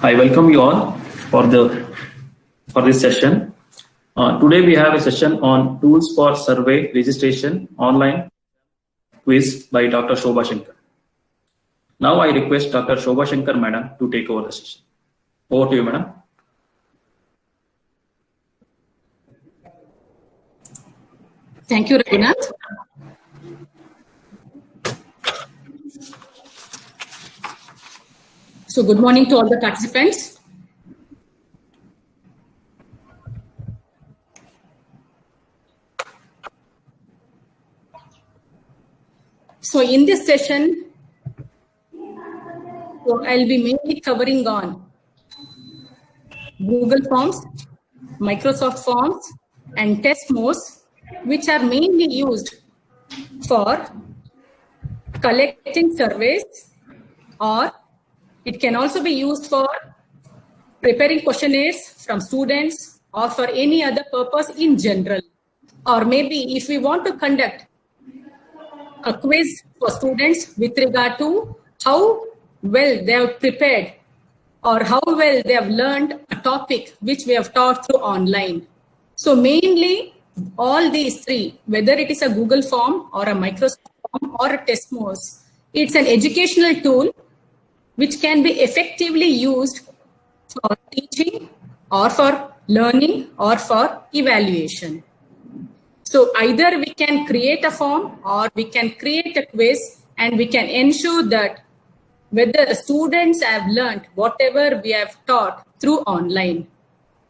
I welcome you all for this session. Today we have a session on tools for survey registration online quiz by Dr. Shobha Shankar. Now I request Dr. Shobha Shankar madam to take over the session. Over to you, madam. Thank you, Raghunath. So good morning to all the participants. So in this session, I'll be mainly covering on Google Forms, Microsoft Forms, and Testmos, which are mainly used for collecting surveys, or it can also be used for preparing questionnaires from students or for any other purpose in general. Or maybe if we want to conduct a quiz for students with regard to how well they have prepared or how well they have learned a topic which we have taught through online. So mainly all these three, whether it is a Google form or a Microsoft form or a Testmos, it's an educational tool which can be effectively used for teaching or for learning or for evaluation. So either we can create a form or we can create a quiz, and we can ensure that whether the students have learned whatever we have taught through online.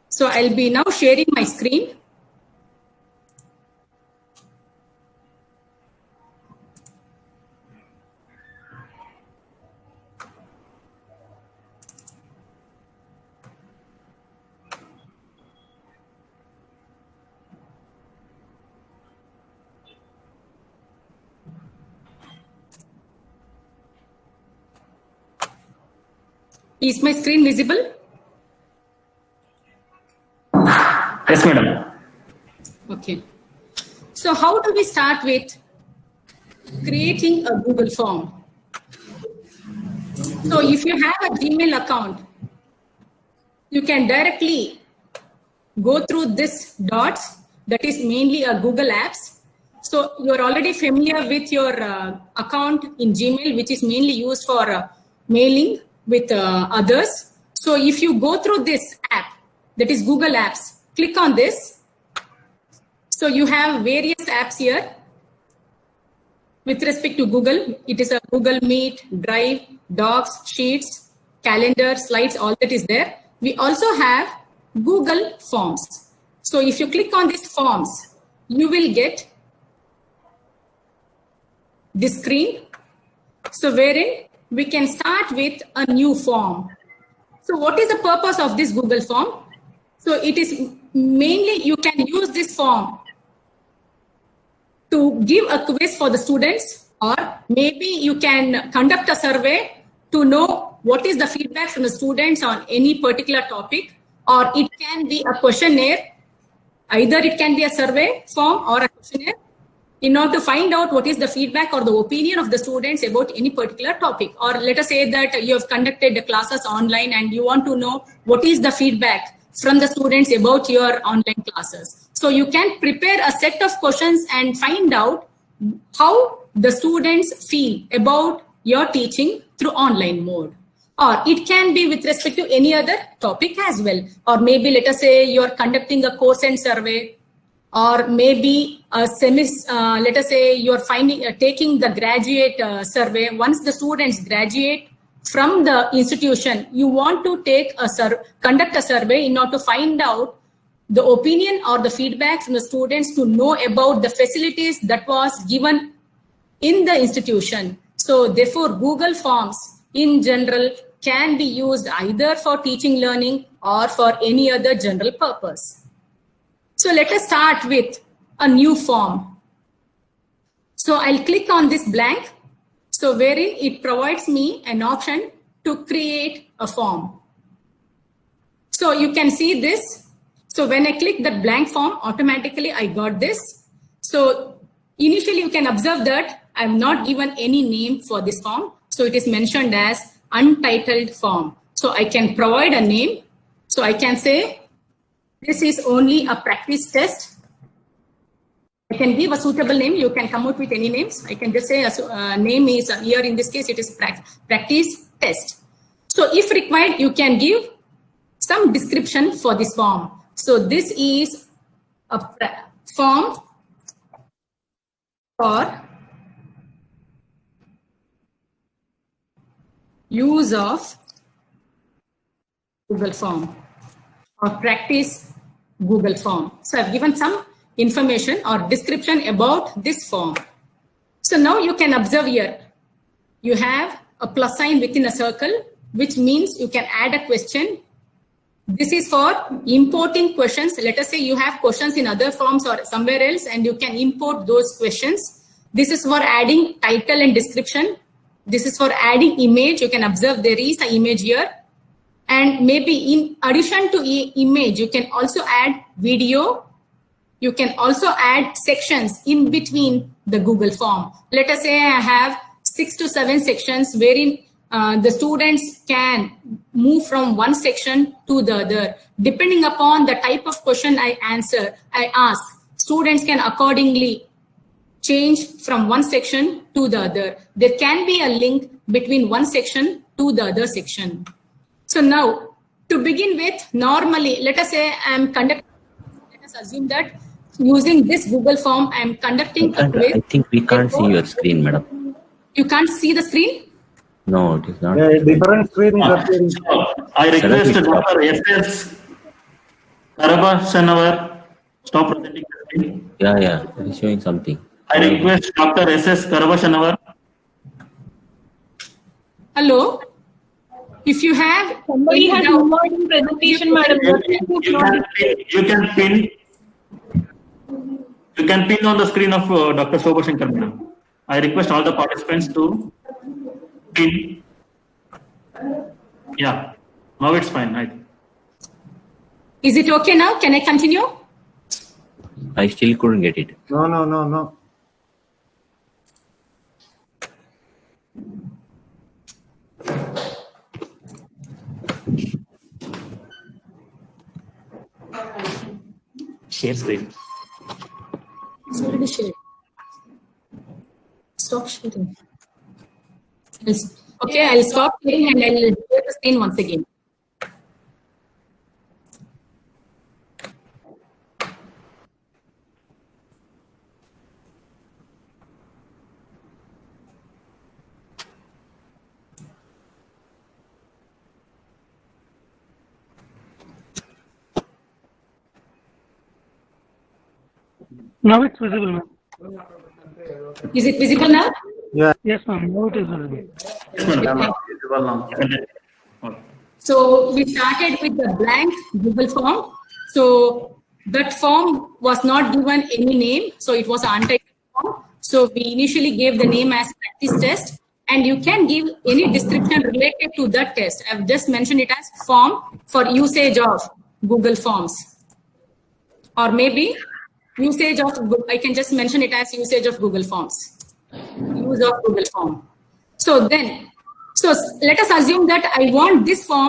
So I'll be now sharing my screen. Is my screen visible? Yes, madam. Okay. So how do we start with creating a Google form? So if you have a Gmail account, you can directly go through this dots, that is mainly a Google Apps. So you're already familiar with your account in Gmail, which is mainly used for mailing with others. So if you go through this app, that is Google Apps, click on this. So you have various apps here. With respect to Google, it is a Google Meet, Drive, Docs, Sheets, Calendar, Slides, all that is there. We also have Google Forms. So if you click on these forms, you will get this screen. So wherein we can start with a new form. So what is the purpose of this Google form? So it is mainly you can use this form to give a quiz for the students, or maybe you can conduct a survey to know what is the feedback from the students on any particular topic, or it can be a questionnaire. Either it can be a survey form or a questionnaire in order to find out what is the feedback or the opinion of the students about any particular topic. Or let us say that you have conducted the classes online and you want to know what is the feedback from the students about your online classes. So you can prepare a set of questions and find out how the students feel about your teaching through online mode. Or it can be with respect to any other topic as well. Or maybe let us say you're conducting a course and survey, or maybe a let us say you're taking the graduate survey. Once the students graduate from the institution, you want to conduct a survey in order to find out the opinion or the feedback from the students to know about the facilities that was given in the institution. So therefore, Google Forms in general can be used either for teaching, learning, or for any other general purpose. So let us start with a new form. So I'll click on this blank. So wherein it provides me an option to create a form. So you can see this. So when I click that blank form, automatically I got this. So initially you can observe that I'm not given any name for this form. So it is mentioned as untitled form. So I can provide a name. So I can say, this is only a practice test. I can give a suitable name. You can come out with any names. I can just say a name is here. In this case, it is practice test. So if required, you can give some description for this form. So this is a form for use of Google Form or practice Google Form. So I've given some information or description about this form. So now you can observe here, you have a plus sign within a circle, which means you can add a question. This is for importing questions. Let us say you have questions in other forms or somewhere else, and you can import those questions. This is for adding title and description. This is for adding image. You can observe there is an image here. And maybe in addition to image, you can also add video. You can also add sections in between the Google form. Let us say I have 6 to 7 sections wherein the students can move from one section to the other. Depending upon the type of question I ask, students can accordingly change from one section to the other. There can be a link between one section to the other section. So now, to begin with, normally, let us say I'm conducting, let us assume that using this Google form, I'm conducting a quiz. I think we can't see your screen, madam. You can't see the screen? No, it is not. Yeah, different screen is appearing. I request Dr. S.S. Karabashanawar stop presenting the screen. Yeah, it is showing something. I request Dr. S.S. Karabashanawar. Hello? If you have Somebody has moved in presentation, madam. You can pin on the screen of Dr. Shobha Shankar, madam. I request all the participants to pin. Yeah, now it's fine. I think. Is it okay now? Can I continue? I still couldn't get it. No. Share screen. It's already shared. Stop sharing. Okay, I'll stop sharing and I'll share the screen once again. Now it's visible, ma'am. Is it visible now? Yes, ma'am. Now it is visible. So we started with the blank Google form. So that form was not given any name. So it was an untitled form. So we initially gave the name as practice test. And you can give any description related to that test. I've just mentioned it as form for usage of Google Forms. Or maybe usage of, I can just mention it as usage of Google Forms. Use of Google Form. So let us assume that I want this form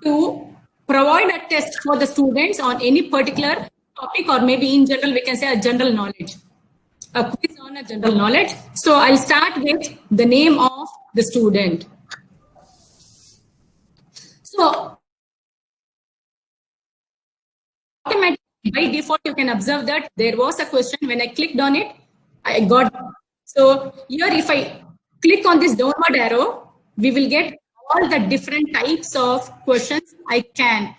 to provide a test for the students on any particular topic, or maybe in general, we can say a general knowledge. A quiz on a general knowledge. So I'll start with the name of the student. So automatically, by default, you can observe that there was a question. When I clicked on it, I got. So here, if I click on this downward arrow, we will get all the different types of questions. I can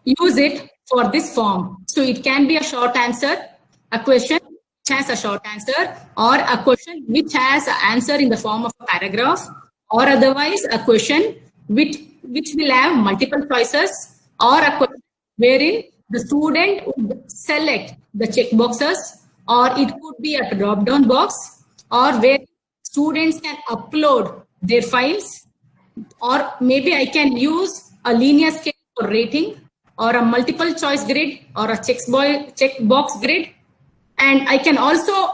use it for this form. So it can be a short answer, a question which has a short answer, or a question which has an answer in the form of a paragraph, or otherwise a question which will have multiple choices, or a question wherein the student would select the check boxes, or it could be a drop-down box, or where students can upload their files, or maybe I can use a linear scale for rating, or a multiple choice grid, or a checkbox grid. And I can also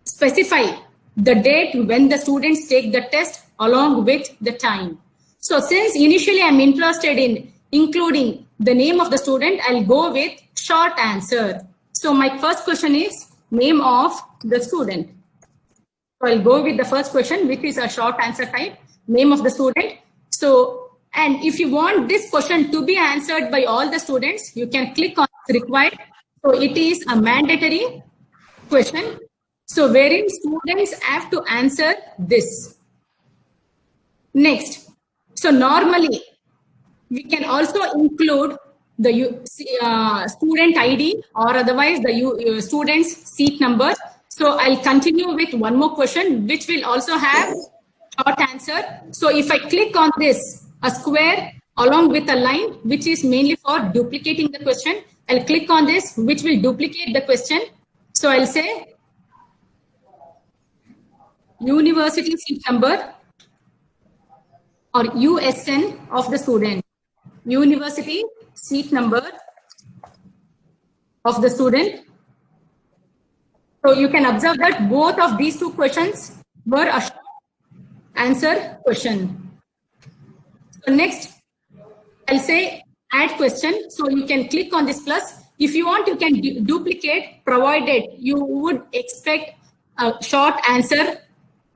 specify the date when the students take the test along with the time. So since initially I'm interested in including the name of the student, I'll go with short answer. So my first question is name of the student. So I'll go with the first question, which is a short answer type, name of the student. So, and if you want this question to be answered by all the students, you can click on required. So it is a mandatory question. So wherein students have to answer this. Next. So normally we can also include the student ID or otherwise the student's seat number. So I'll continue with one more question, which will also have short answer. So if I click on this, a square along with a line, which is mainly for duplicating the question, I'll click on this, which will duplicate the question. So I'll say university seat number or USN of the student, university seat number of the student. So you can observe that both of these two questions were a short answer question. So next, I'll say add question. So you can click on this plus. If you want, you can duplicate, provided you would expect a short answer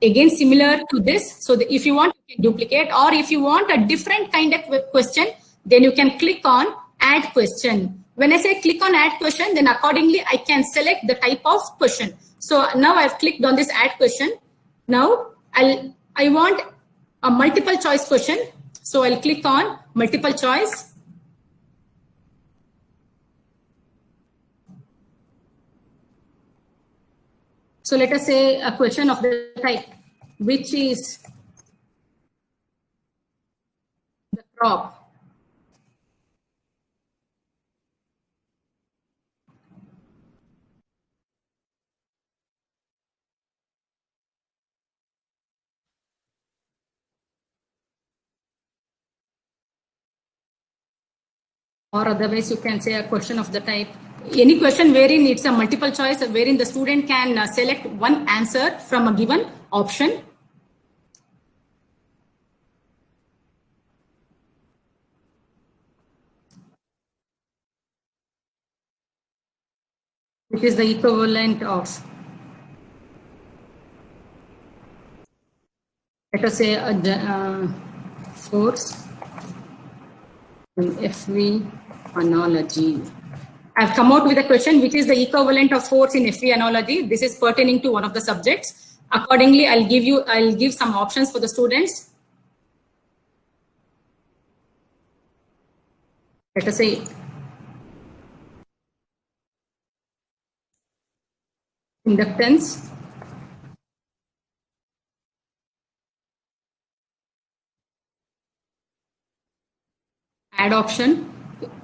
again similar to this. So if you want, you can duplicate, or if you want a different kind of question, then you can click on add question. When I say click on add question, then accordingly I can select the type of question. So now I've clicked on this add question. Now I want a multiple choice question. So I'll click on multiple choice. So let us say a question of the type, which is the crop. Or otherwise you can say a question of the type, any question wherein it's a multiple choice, wherein the student can select one answer from a given option. Which is the equivalent of, let us say a force in FV analogy. I've come out with a question which is the equivalent of force in FV analogy. This is pertaining to one of the subjects. Accordingly, I'll give some options for the students. Let us say inductance, add option.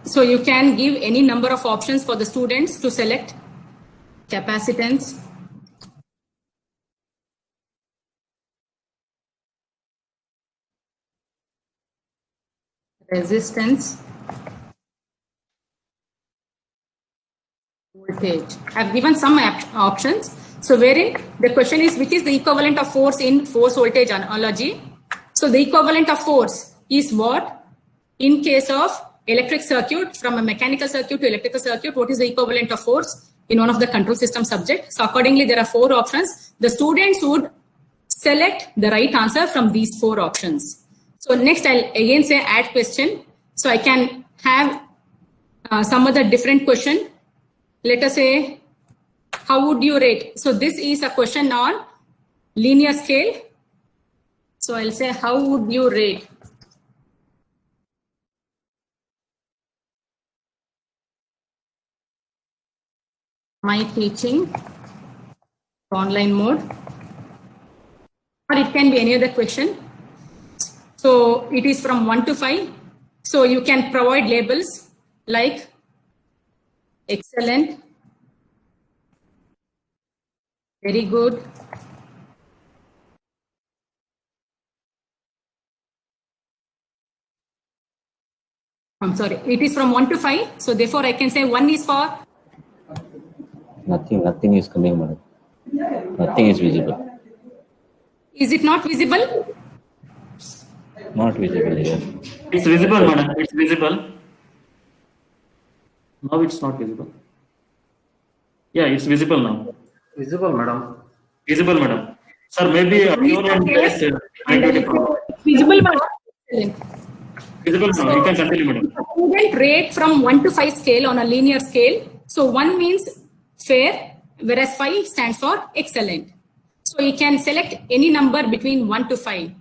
So you can give any number of options for the students to select. Capacitance, resistance, voltage. I've given some options. So wherein the question is, which is the equivalent of force in force voltage analogy? So the equivalent of force is what? In case of electric circuit, from a mechanical circuit to electrical circuit, what is the equivalent of force in one of the control system subject? So accordingly, there are 4 options. The students would select the right answer from these 4 options. So next, I'll again say add question. So I can have some other different question. Let us say, how would you rate? So this is a question on linear scale. So I'll say, how would you rate my teaching online mode? Or it can be any other question. So it is from 1 to 5. So you can provide labels like excellent, very good, I'm sorry, it is from 1 to 5. So therefore I can say 1 is for Nothing is coming, madam. Nothing is visible. Is it not visible? Not visible here. It's visible, madam. It's visible. Now it's not visible. Yeah, it's visible now. Visible, madam. Visible, madam. Sir, maybe your own test might be a problem. Visible, madam. Visible now. You can continue, madam. Student rate from 1 to 5 scale on a linear scale. So 1 means fair, whereas 5 stands for excellent. So you can select any number between 1 to 5.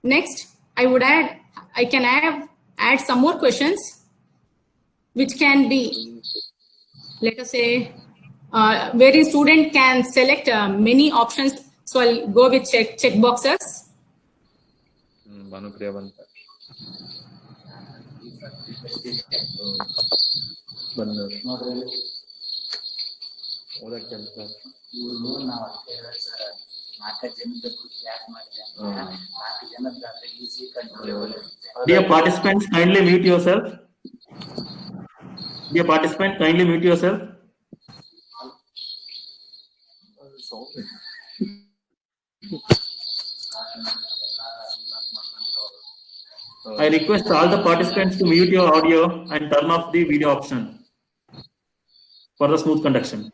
Next, I can add some more questions, which can be, let us say, wherein student can select many options. So I'll go with check boxes. Dear participants, kindly mute yourself. Dear participant, kindly mute yourself. I request all the participants to mute your audio and turn off the video option for the smooth conduction.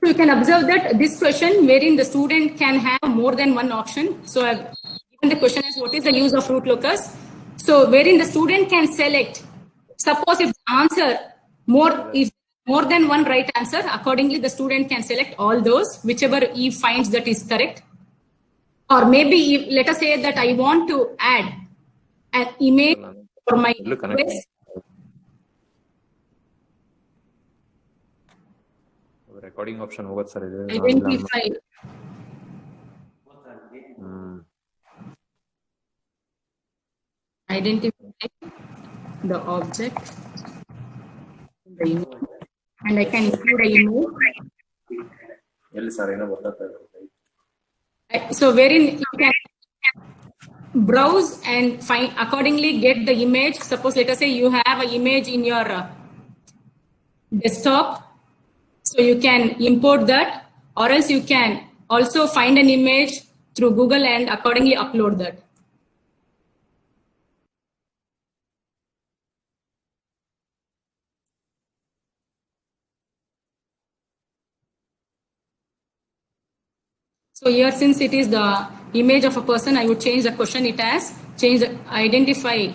You can observe that this question wherein the student can have more than one option. So I've given the question as what is the use of root locus. So wherein the student can select, suppose if the answer if more than one right answer, accordingly the student can select all those, whichever he finds that is correct. Or maybe if, let us say that I want to add an image for my quiz. Recording option over, sir. Identify. Identify the object in the image, and I can include a image. So wherein you can browse and find accordingly get the image. Suppose let us say you have an image in your desktop. So you can import that, or else you can also find an image through Google and accordingly upload that. So here, since it is the image of a person, I would change the question it as identify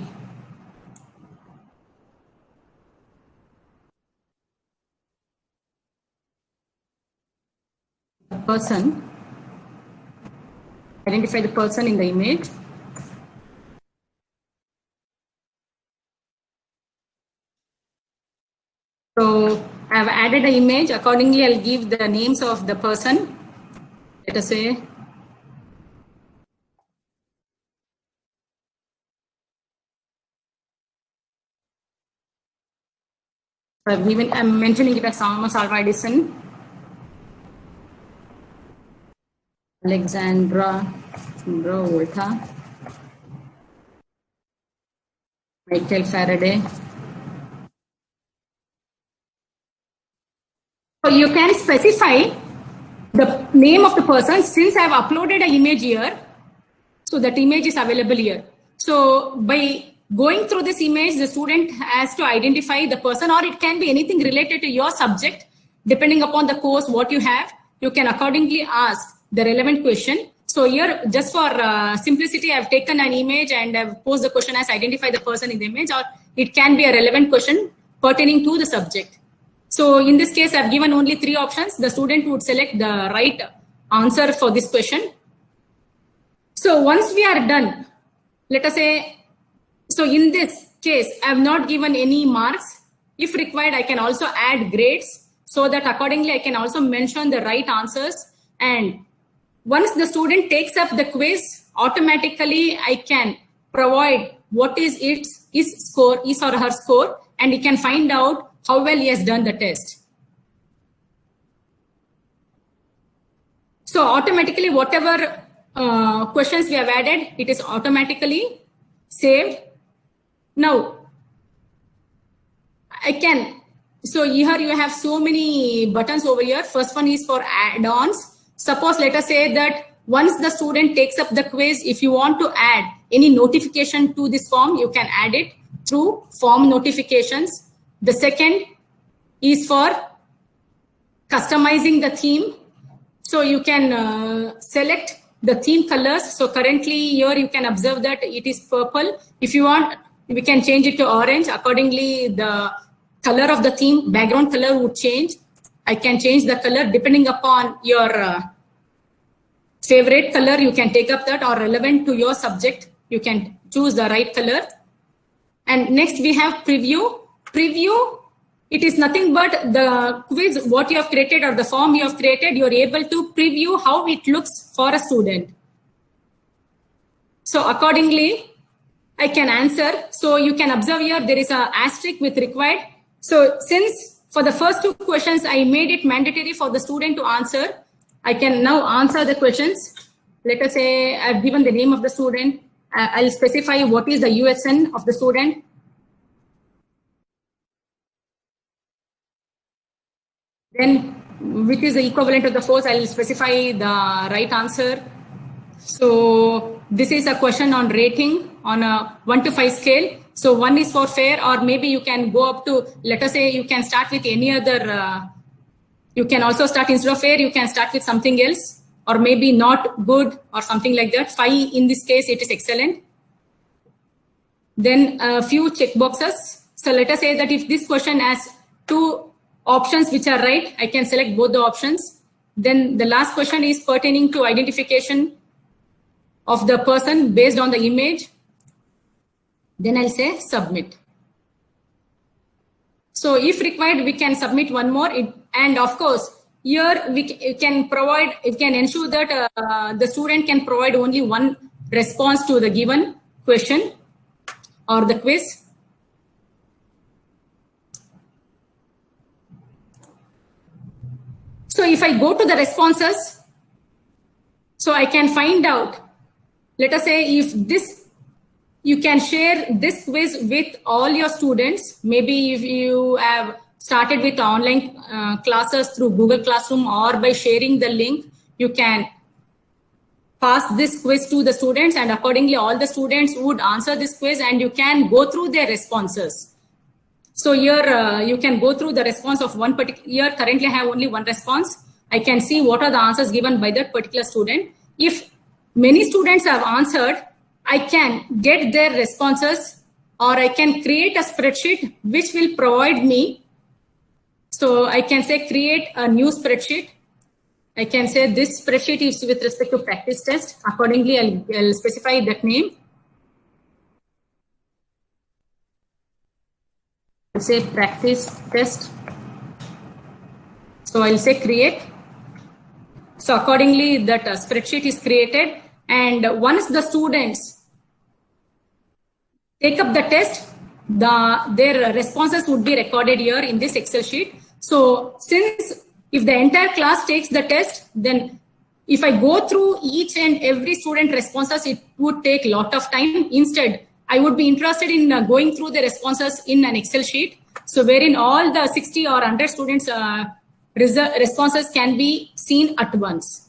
the person. Identify the person in the image. So I have added an image. Accordingly, I'll give the names of the person. Let us say I'm mentioning it as Thomas Alva Edison, Alexandra Volta, Michael Faraday. So you can specify the name of the person. Since I have uploaded an image here, so that image is available here. So by going through this image, the student has to identify the person, or it can be anything related to your subject. Depending upon the course, what you have, you can accordingly ask the relevant question. So here, just for simplicity, I've taken an image and I've posed the question as identify the person in the image, or it can be a relevant question pertaining to the subject. So in this case, I've given only 3 options. The student would select the right answer for this question. So once we are done, let us say, so in this case, I have not given any marks. If required, I can also add grades so that accordingly I can also mention the right answers. And once the student takes up the quiz, automatically I can provide what is his or her score, and he can find out how well he has done the test. So automatically, whatever questions we have added, it is automatically saved. Now, so here you have so many buttons over here. First one is for add-ons. Suppose let us say that once the student takes up the quiz, if you want to add any notification to this form, you can add it through form notifications. The second is for customizing the theme. So you can select the theme colors. So currently here you can observe that it is purple. If you want, we can change it to orange. Accordingly, the color of the theme, background color would change. I can change the color depending upon your favorite color. You can take up that, or relevant to your subject. You can choose the right color. And next we have preview. Preview, it is nothing but the quiz, what you have created or the form you have created, you are able to preview how it looks for a student. So accordingly, I can answer. So you can observe here, there is an asterisk with required. So since for the first two questions, I made it mandatory for the student to answer, I can now answer the questions. Let us say I've given the name of the student. I'll specify what is the USN of the student. Then which is the equivalent of the force, I'll specify the right answer. So this is a question on rating on a 1 to 5 scale. So 1 is for fair, or maybe you can go up to, let us say you can start with any other, you can also start instead of fair, you can start with something else, or maybe not good or something like that. 5 in this case, it is excellent. Then a few check boxes. So let us say that if this question has 2 options which are right, I can select both the options. Then the last question is pertaining to identification of the person based on the image. Then I'll say submit. So if required, we can submit one more. And of course, here we can provide, it can ensure that the student can provide only one response to the given question or the quiz. So if I go to the responses, so I can find out, let us say if this, you can share this quiz with all your students. Maybe if you have started with online classes through Google Classroom, or by sharing the link, you can pass this quiz to the students, and accordingly all the students would answer this quiz, and you can go through their responses. So here you can go through the response of one particular, here currently I have only one response. I can see what are the answers given by that particular student. If many students have answered, I can get their responses, or I can create a spreadsheet which will provide me. So I can say create a new spreadsheet. I can say this spreadsheet is with respect to practice test. Accordingly, I'll specify that name. I'll say practice test. So I'll say create. So accordingly, that spreadsheet is created. And once the students take up the test, their responses would be recorded here in this Excel sheet. So since if the entire class takes the test, then if I go through each and every student responses, it would take a lot of time. Instead, I would be interested in going through the responses in an Excel sheet. So wherein all the 60 or 100 students responses can be seen at once.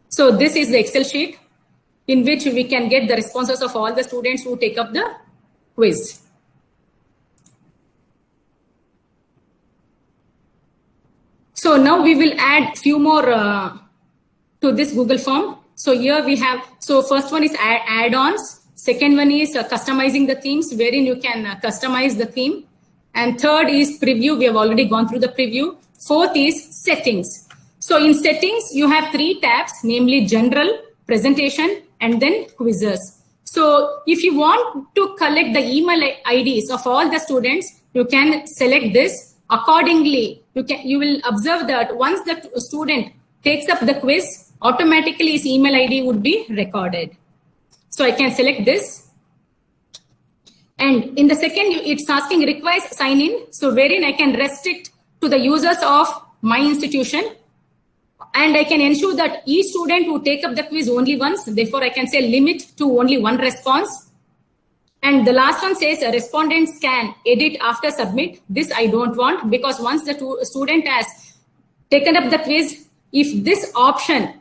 So this is the Excel sheet in which we can get the responses of all the students who take up the quiz. So now we will add few more to this Google form. So here we have, so first one is add-ons. Second one is customizing the themes, wherein you can customize the theme. And third is preview. We have already gone through the preview. Fourth is settings. So in settings, you have 3 tabs, namely general, presentation, and then quizzes. So if you want to collect the email IDs of all the students, you can select this. Accordingly, you will observe that once the student takes up the quiz, automatically his email ID would be recorded. So I can select this. And in the second, it's asking requires sign in. So wherein I can restrict to the users of my institution. and I can ensure that each student would take up the quiz only once. Therefore, I can say limit to only one response. And the last one says respondents can edit after submit. This I don't want, because once the student has taken up the quiz, if this option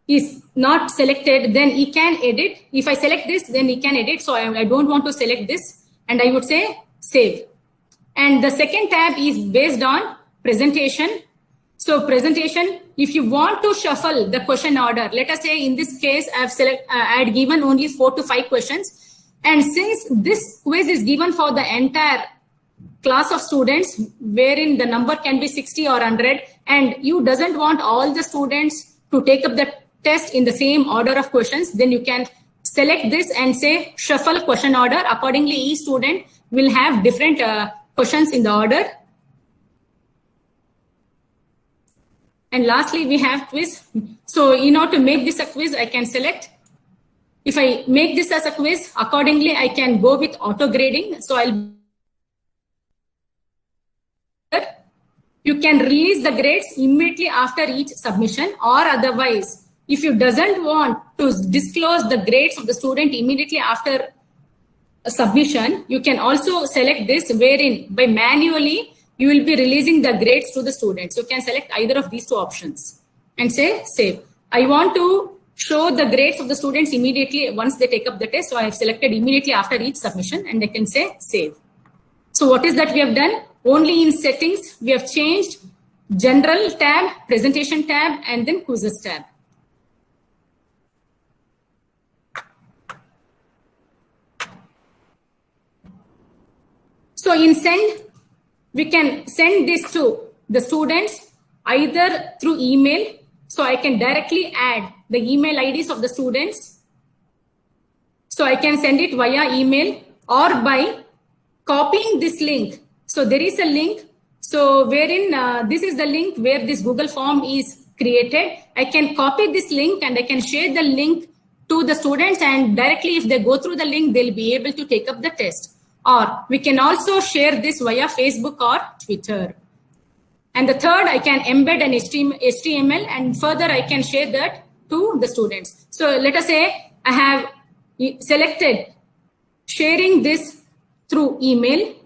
is not selected, then he can edit. If I select this, then he can edit. So I don't want to select this, and I would say save. And the second tab is based on presentation. So presentation, if you want to shuffle the question order, let us say in this case, I had given only 4 to 5 questions. And since this quiz is given for the entire class of students, wherein the number can be 60 or 100, and you doesn't want all the students to take up the test in the same order of questions, then you can select this and say shuffle question order. Accordingly, each student will have different questions in the order. And lastly, we have quiz. So in order to make this a quiz, I can select. If I make this as a quiz, accordingly, I can go with auto grading. So you can release the grades immediately after each submission, or otherwise, if you doesn't want to disclose the grades of the student immediately after a submission, you can also select this, wherein by manually, you will be releasing the grades to the students. You can select either of these two options and say save. I want to show the grades of the students immediately once they take up the test. So I have selected immediately after each submission, and I can say save. So what is that we have done? Only in settings, we have changed general tab, presentation tab, and then quizzes tab. So in send, we can send this to the students either through email. So I can directly add the email IDs of the students. So I can send it via email, or by copying this link. So there is a link. So wherein this is the link where this Google form is created. I can copy this link and I can share the link to the students, and directly if they go through the link, they'll be able to take up the test. Or we can also share this via Facebook or Twitter. And the third, I can embed an HTML, and further I can share that to the students. So let us say I have selected sharing this through email.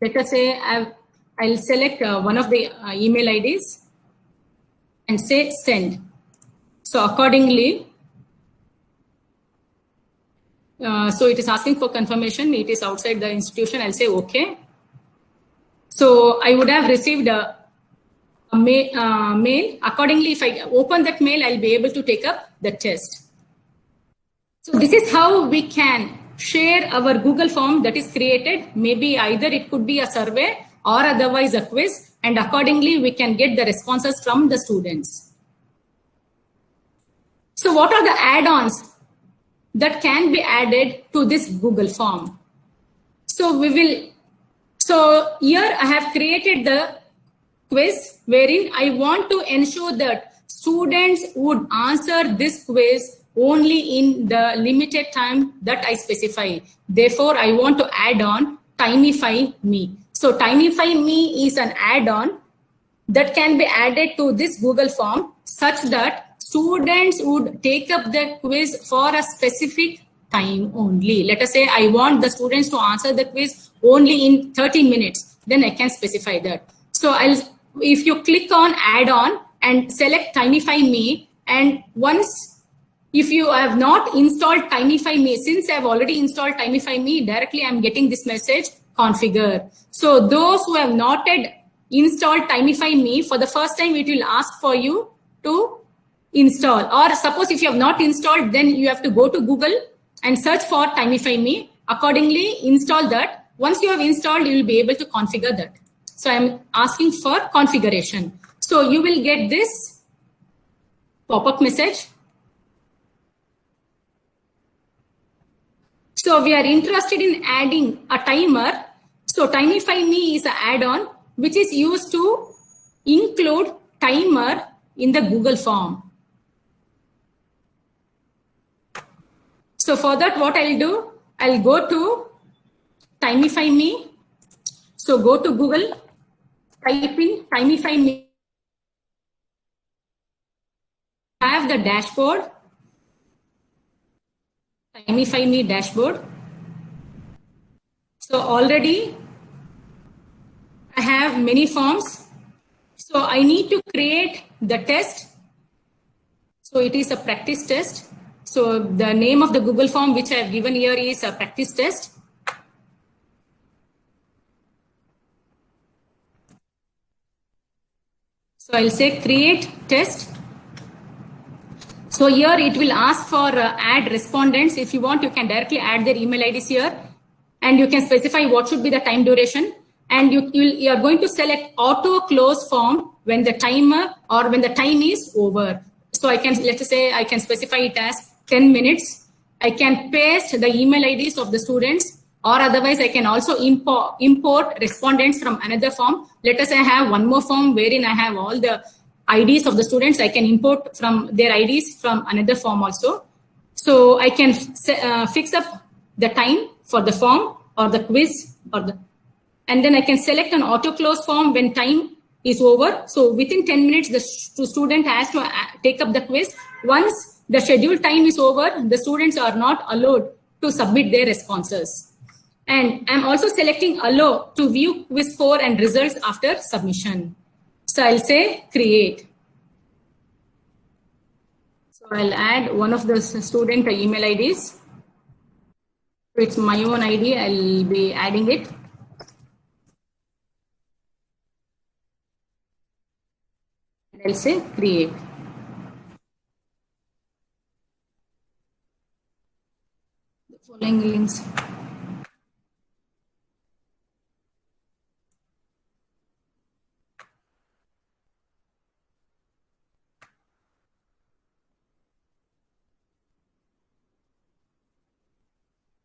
Let us say I'll select one of the email IDs and say send. So accordingly, so it is asking for confirmation. It is outside the institution. I'll say okay. So I would have received a mail. Accordingly, if I open that mail, I'll be able to take up the test. So this is how we can share our Google form that is created. Maybe either it could be a survey or otherwise a quiz, and accordingly we can get the responses from the students. So what are the add-ons that can be added to this Google form? So here I have created the quiz, wherein I want to ensure that students would answer this quiz only in the limited time that I specify. Therefore, I want to add on Timify Me. So Timify Me is an add-on that can be added to this Google form such that students would take up the quiz for a specific time only. Let us say I want the students to answer the quiz only in 30 minutes. Then I can specify that. So if you click on add-on and select Timify Me, and if you have not installed Timify Me, since I have already installed Timify Me, directly I'm getting this message, configure. So those who have not yet installed Timify Me, for the first time it will ask for you to install. Or suppose if you have not installed, then you have to go to Google and search for Timify Me. Accordingly, install that. Once you have installed, you will be able to configure that. So I'm asking for configuration. So you will get this pop-up message. So we are interested in adding a timer. So Timify Me is an add-on which is used to include timer in the Google form. So for that, what I'll do, I'll go to Timify Me. So go to Google, type in Timify Me. So go to Google, type in Timify Me, and then I'll get this pop-up message. So Timify Me is an add-on which is used to include timer in the Google form. So for that, what I'll do, I'll go to Timify Me. So go to Google, type in Timify Me, and then I'll get this pop-up message. So Timify Me is an add-on which is used to include timer in the Google form. So for that, what I'll do, I'll go to Timify Me. have the dashboard, Timify Me dashboard. So already I have many forms. So I need to create the test. So it is a practice test. So the name of the Google form which I have given here is a practice test. So I'll say create test. So here it will ask for add respondents. If you want, you can directly add their email IDs here, and you can specify what should be the time duration. And you are going to select auto close form when the timer or when the time is over. So I can, let's say I can specify it as 10 minutes. I can paste the email IDs of the students, or otherwise I can also import respondents from another form. Let us say I have one more form wherein I have all the IDs of the students. I can import from their IDs from another form also. So I can fix up the time for the form or the quiz and then I can select an auto close form when time is over. So within 10 minutes, the student has to take up the quiz. Once the scheduled time is over, the students are not allowed to submit their responses. And I'm also selecting allow to view quiz score and results after submission. So I'll say create. So I'll add one of the student email IDs. So it's my own ID. I'll be adding it. And I'll say create. The following links.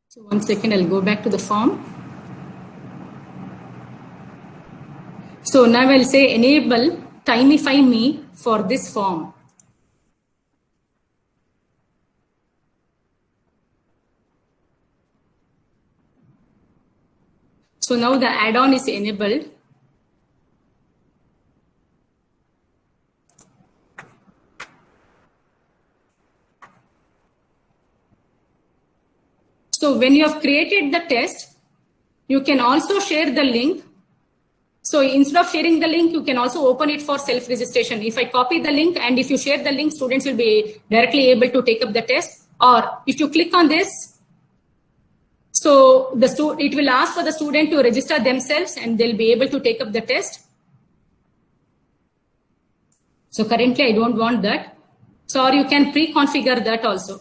So 1 second, I'll go back to the form. So now I'll say enable Timify Me for this form. So now the add-on is enabled. So when you have created the test, you can also share the link. So instead of sharing the link, you can also open it for self-registration. If I copy the link and if you share the link, students will be directly able to take up the test. Or if you click on this, so it will ask for the student to register themselves and they'll be able to take up the test. So currently I don't want that. So or you can pre-configure that also.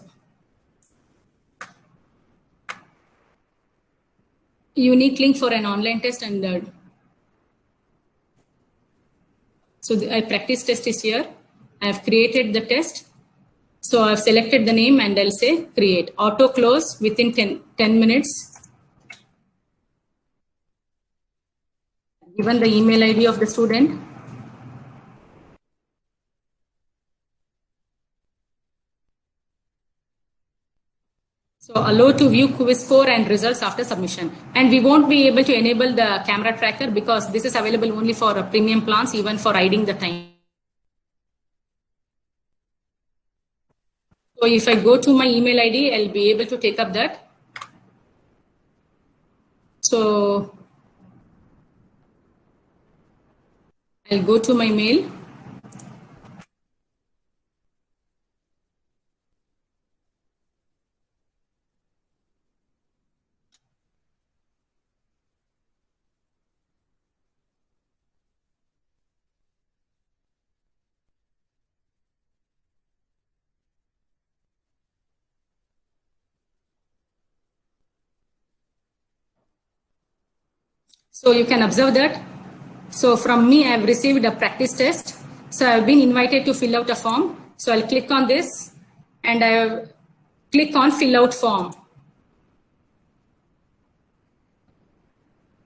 Unique link for an online test and so the practice test is here. I have created the test. So I've selected the name and I'll say create. Auto close within 10 minutes. Given the email ID of the student. So allow to view quiz score and results after submission. And we won't be able to enable the camera tracker because this is available only for premium plans, even for hiding the time. So if I go to my email ID, I'll be able to take up that. So I'll go to my mail. So you can observe that. So from me, I've received a practice test. So I've been invited to fill out a form. So I'll click on this and I'll click on fill out form.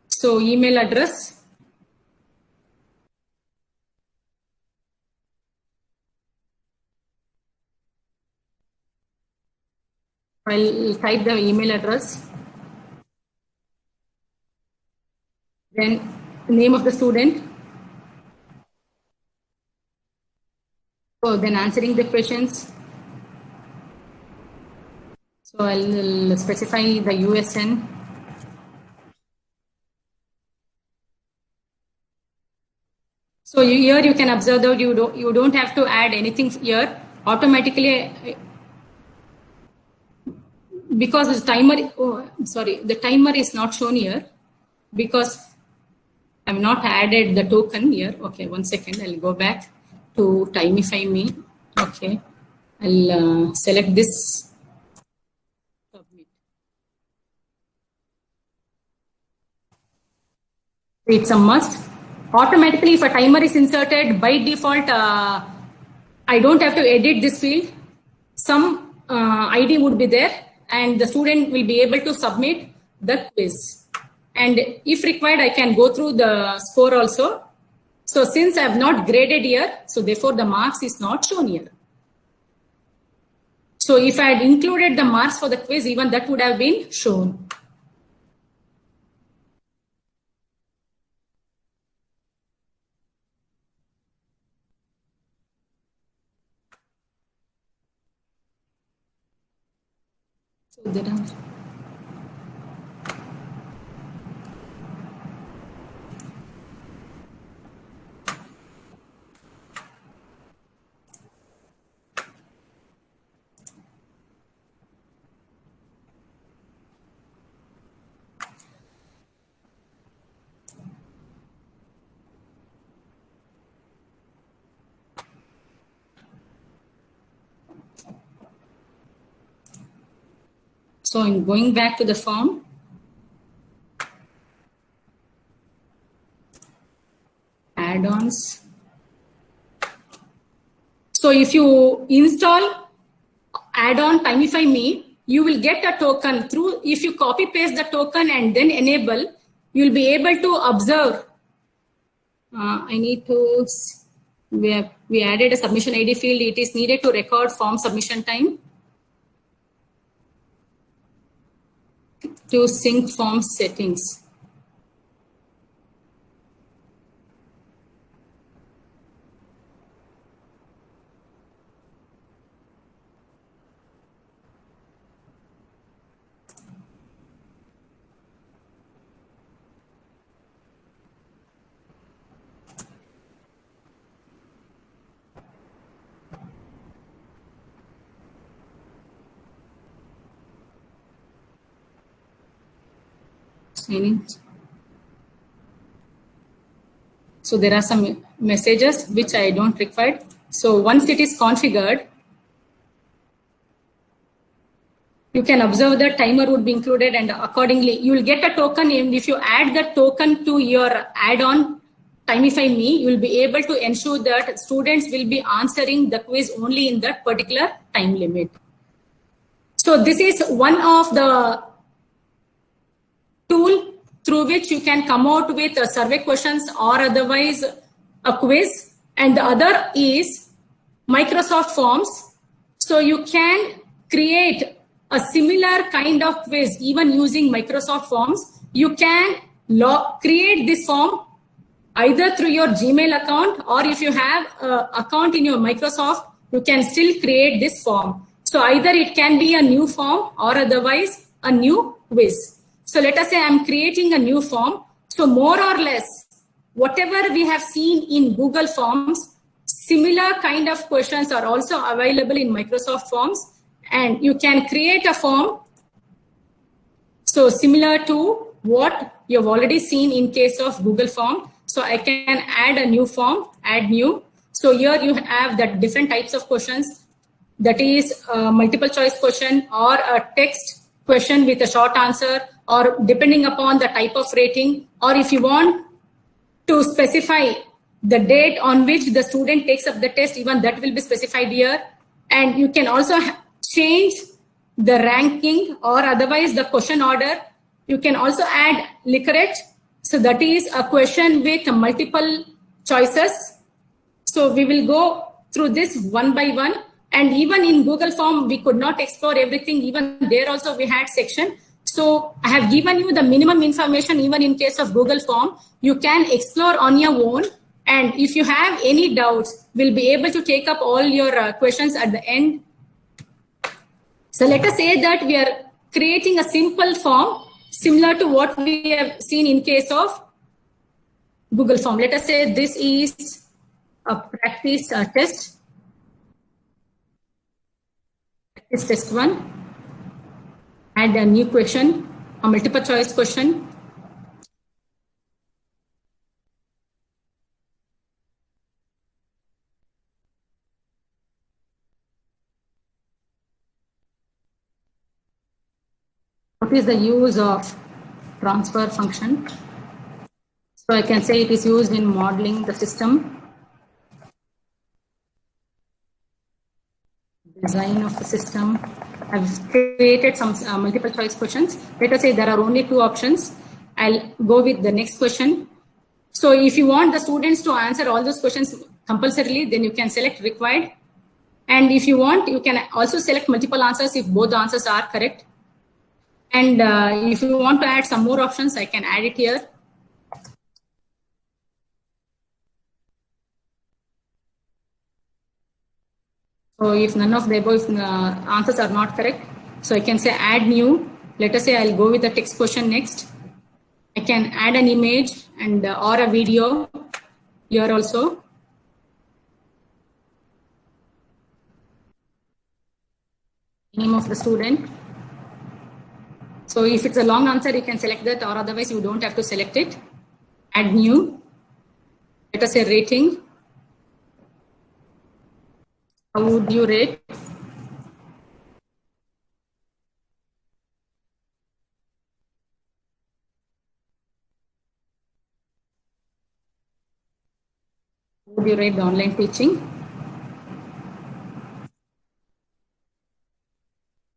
So email address. I'll type the email address. Then name of the student. So then answering the questions. So I'll specify the USN. So here you can observe that you don't have to add anything here automatically, because the timer. The timer is not shown here because I've not added the token here. Okay, 1 second. I'll go back to Timify Me. Okay, I'll select this. Submit. It's a must. Automatically, if a timer is inserted, by default, I don't have to edit this field. Some ID would be there, and the student will be able to submit the quiz. And if required, I can go through the score also. So since I have not graded here, so therefore the marks is not shown here. So if I had included the marks for the quiz, even that would have been shown. So there are. So in going back to the form, add-ons. So if you install add-on Timify Me, you will get a token through. If you copy paste the token and then enable, you'll be able to observe. I need to. We added a submission ID field. It is needed to record form submission time. To sync form settings. So there are some messages which I don't require. So once it is configured, you can observe the timer would be included, and accordingly you will get a token. And if you add the token to your add-on Timify Me, you will be able to ensure that students will be answering the quiz only in that particular time limit. So this is one of the tool through which you can come out with survey questions or otherwise a quiz. And the other is Microsoft Forms. So you can create a similar kind of quiz even using Microsoft Forms. You can create this form either through your Gmail account, or if you have an account in your Microsoft, you can still create this form. So either it can be a new form or otherwise a new quiz. So let us say I'm creating a new form. So more or less, whatever we have seen in Google Forms, similar kind of questions are also available in Microsoft Forms, and you can create a form. So similar to what you've already seen in case of Google Form. So I can add a new form, add new. So here you have the different types of questions. That is a multiple choice question or a text question with a short answer, or depending upon the type of rating, or if you want to specify the date on which the student takes up the test, even that will be specified here. And you can also change the ranking or otherwise the question order. You can also add Likert. So that is a question with multiple choices. So we will go through this one by one. And even in Google Form, we could not explore everything. Even there also we had section. So I have given you the minimum information. Even in case of Google Form, you can explore on your own. And if you have any doubts, we'll be able to take up all your questions at the end. So let us say that we are creating a simple form similar to what we have seen in case of Google form. Let us say this is a practice test. Practice test 1. Add a new question, a multiple choice question. What is the use of transfer function? So I can say it is used in modeling the system, design of the system. I've created some multiple choice questions. Let us say there are only 2 options. I'll go with the next question. So if you want the students to answer all those questions compulsorily, then you can select required. And if you want, you can also select multiple answers if both the answers are correct. And if you want to add some more options, I can add it here. So if none of the above answers are not correct, so I can say add new. Let us say I'll go with the text question next. I can add an image and or a video here also. Name of the student. So if it's a long answer, you can select that, or otherwise you don't have to select it. Add new. Let us say rating. How would you rate? How would you rate the online teaching?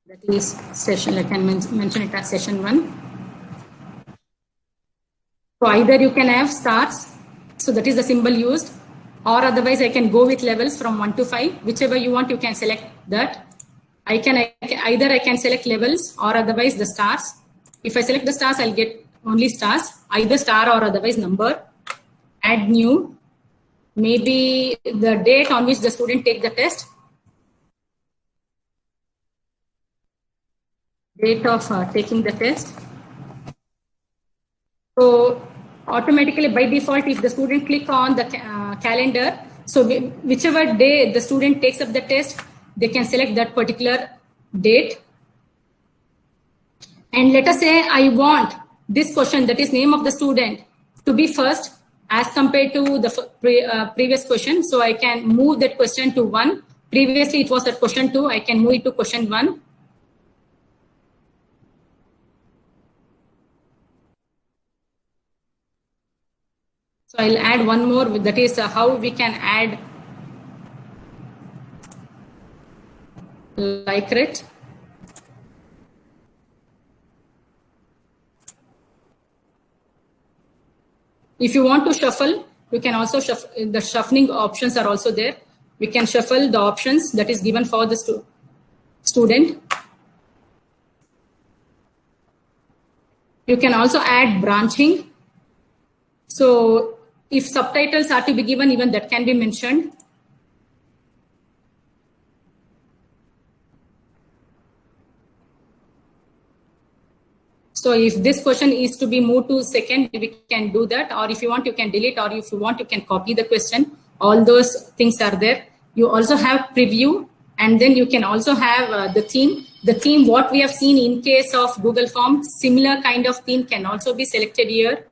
That is session, I can mention it as session 1. So either you can have stars, so that is the symbol used, or otherwise I can go with levels from 1 to 5, whichever you want, you can select that. Either I can select levels or otherwise the stars. If I select the stars, I'll get only stars, either star or otherwise number. Add new, maybe the date on which the student take the test. Date of taking the test. So automatically by default, if the student click on the calendar, so whichever day the student takes up the test, they can select that particular date. And let us say I want this question, that is name of the student, to be first as compared to the previous question. So I can move that question to 1. Previously it was at question 2, I can move it to question 1. So I'll add one more, that is how we can add like it. If you want to shuffle, you can also shuffle. The shuffling options are also there. We can shuffle the options that is given for the student. You can also add branching. So if subtitles are to be given, even that can be mentioned. So if this question is to be moved to second, we can do that. Or if you want, you can delete, or if you want, you can copy the question. All those things are there. You also have preview, and then you can also have the theme. The theme, what we have seen in case of Google Form, similar kind of theme can also be selected here.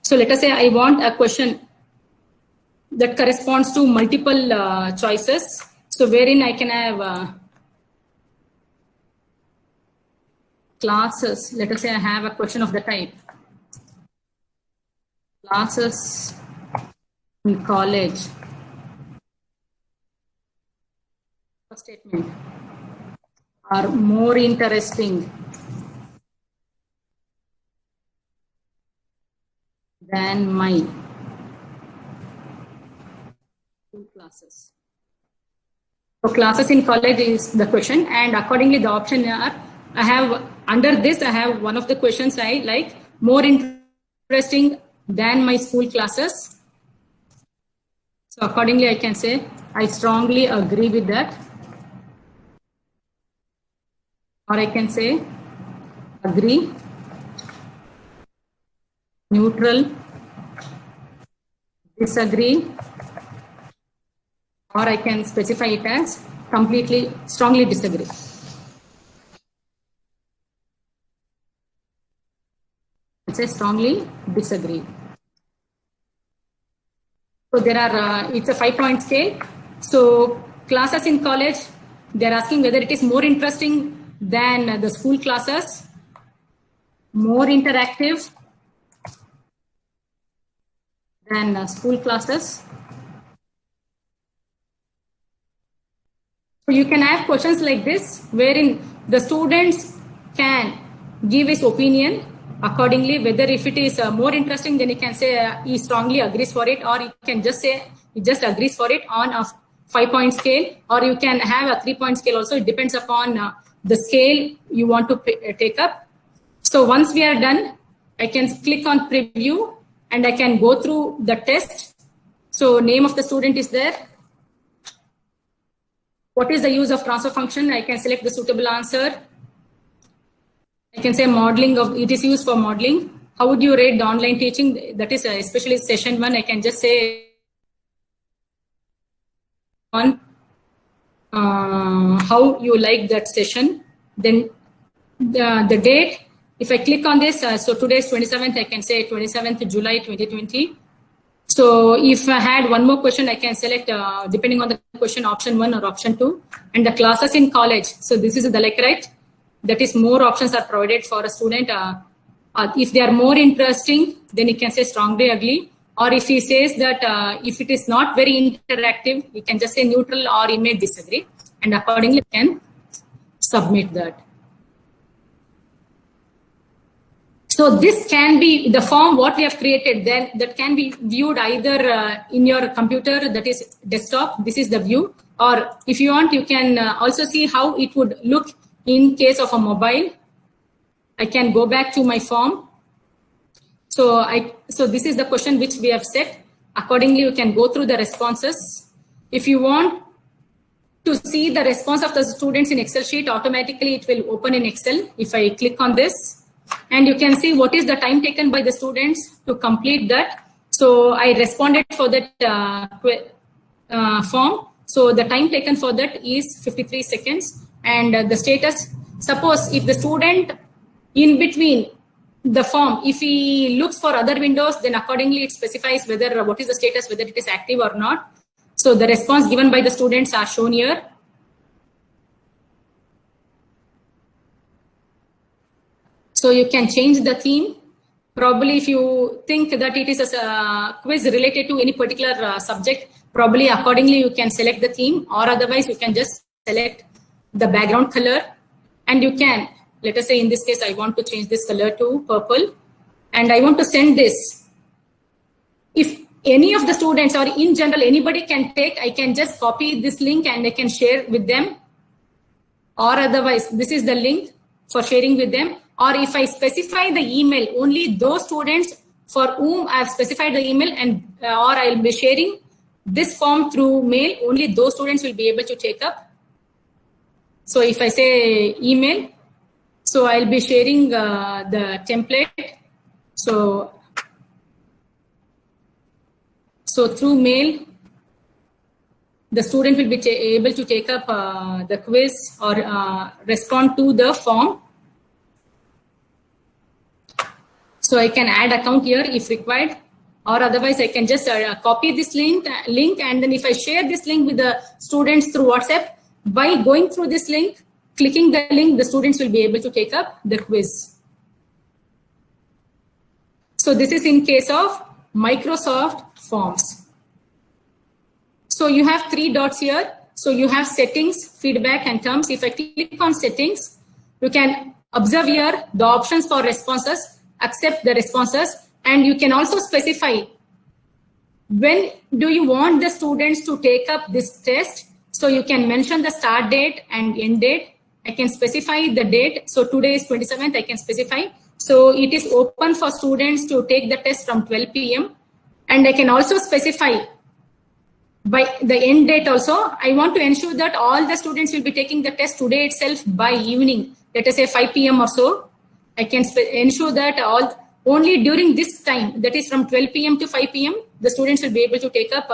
So let us say I want a question that corresponds to multiple choices. So wherein I can have classes. Let us say I have a question of the type. Classes in college. Statement are more interesting than my classes. So classes in college is the question, and accordingly the option are, I have under this, I have one of the questions I like, more interesting than my school classes. So accordingly, I can say I strongly agree with that. Or I can say agree, neutral, disagree, or I can specify it as completely, strongly disagree. Let's say strongly disagree. So there are, it's a 5-point scale. So classes in college, they're asking whether it is more interesting than the school classes, more interactive than school classes. So you can have questions like this, wherein the students can give his opinion accordingly, whether if it is more interesting, then he can say he strongly agrees for it, or he can just say he just agrees for it on a 5-point scale, or you can have a 3-point scale also. It depends upon the scale you want to take up. So once we are done, I can click on preview and I can go through the test. So name of the student is there. What is the use of transfer function? I can select the suitable answer. I can say modeling of, it is used for modeling. How would you rate the online teaching? That is especially session 1. I can just say on how you like that session. Then the date, if I click on this, so today is 27th, I can say 27th July 2020. So if I had one more question, I can select, depending on the question, option 1 or option 2. And the classes in college. So this is the like, right? That is, more options are provided for a student. If they are more interesting, then he can say strongly agree. Or if he says that if it is not very interactive, he can just say neutral, or he may disagree. And accordingly, can submit that. So this can be the form what we have created, then that can be viewed either in your computer, that is desktop. This is the view. Or if you want, you can also see how it would look in case of a mobile. I can go back to my form. So this is the question which we have set. Accordingly, you can go through the responses. If you want to see the response of the students in Excel sheet, automatically it will open in Excel. If I click on this, and you can see what is the time taken by the students to complete that. So I responded for that form. So the time taken for that is 53 seconds. And the status, suppose if the student in between the form, if he looks for other windows, then accordingly it specifies whether what is the status, whether it is active or not. So the response given by the students are shown here. So you can change the theme. Probably if you think that it is a quiz related to any particular subject, probably accordingly you can select the theme, or otherwise you can just select the background color. And you can, let us say in this case, I want to change this color to purple, and I want to send this. If any of the students, or in general anybody can take, I can just copy this link and I can share with them, or otherwise this is the link for sharing with them. Or if I specify the email, only those students for whom I have specified the email, and or I'll be sharing this form through mail, only those students will be able to take up. So if I say email, so I'll be sharing the template. So through mail, the student will be able to take up the quiz or respond to the form. So I can add account here if required, or otherwise I can just copy this link, and then if I share this link with the students through WhatsApp, by going through this link, clicking the link, the students will be able to take up the quiz. So this is in case of Microsoft Forms. So you have 3 dots here. So you have settings, feedback, and terms. If I click on settings, you can observe here the options for responses, accept the responses, and you can also specify when do you want the students to take up this test. So you can mention the start date and end date. I can specify the date. So today is 27th. I can specify So it is open for students to take the test from 12 p.m. And I can also specify by the end date also. I want to ensure that all the students will be taking the test today itself by evening, let us say 5 p.m. or so. I can ensure that only during this time, that is from 12 p.m. to 5 p.m., the students will be able to take up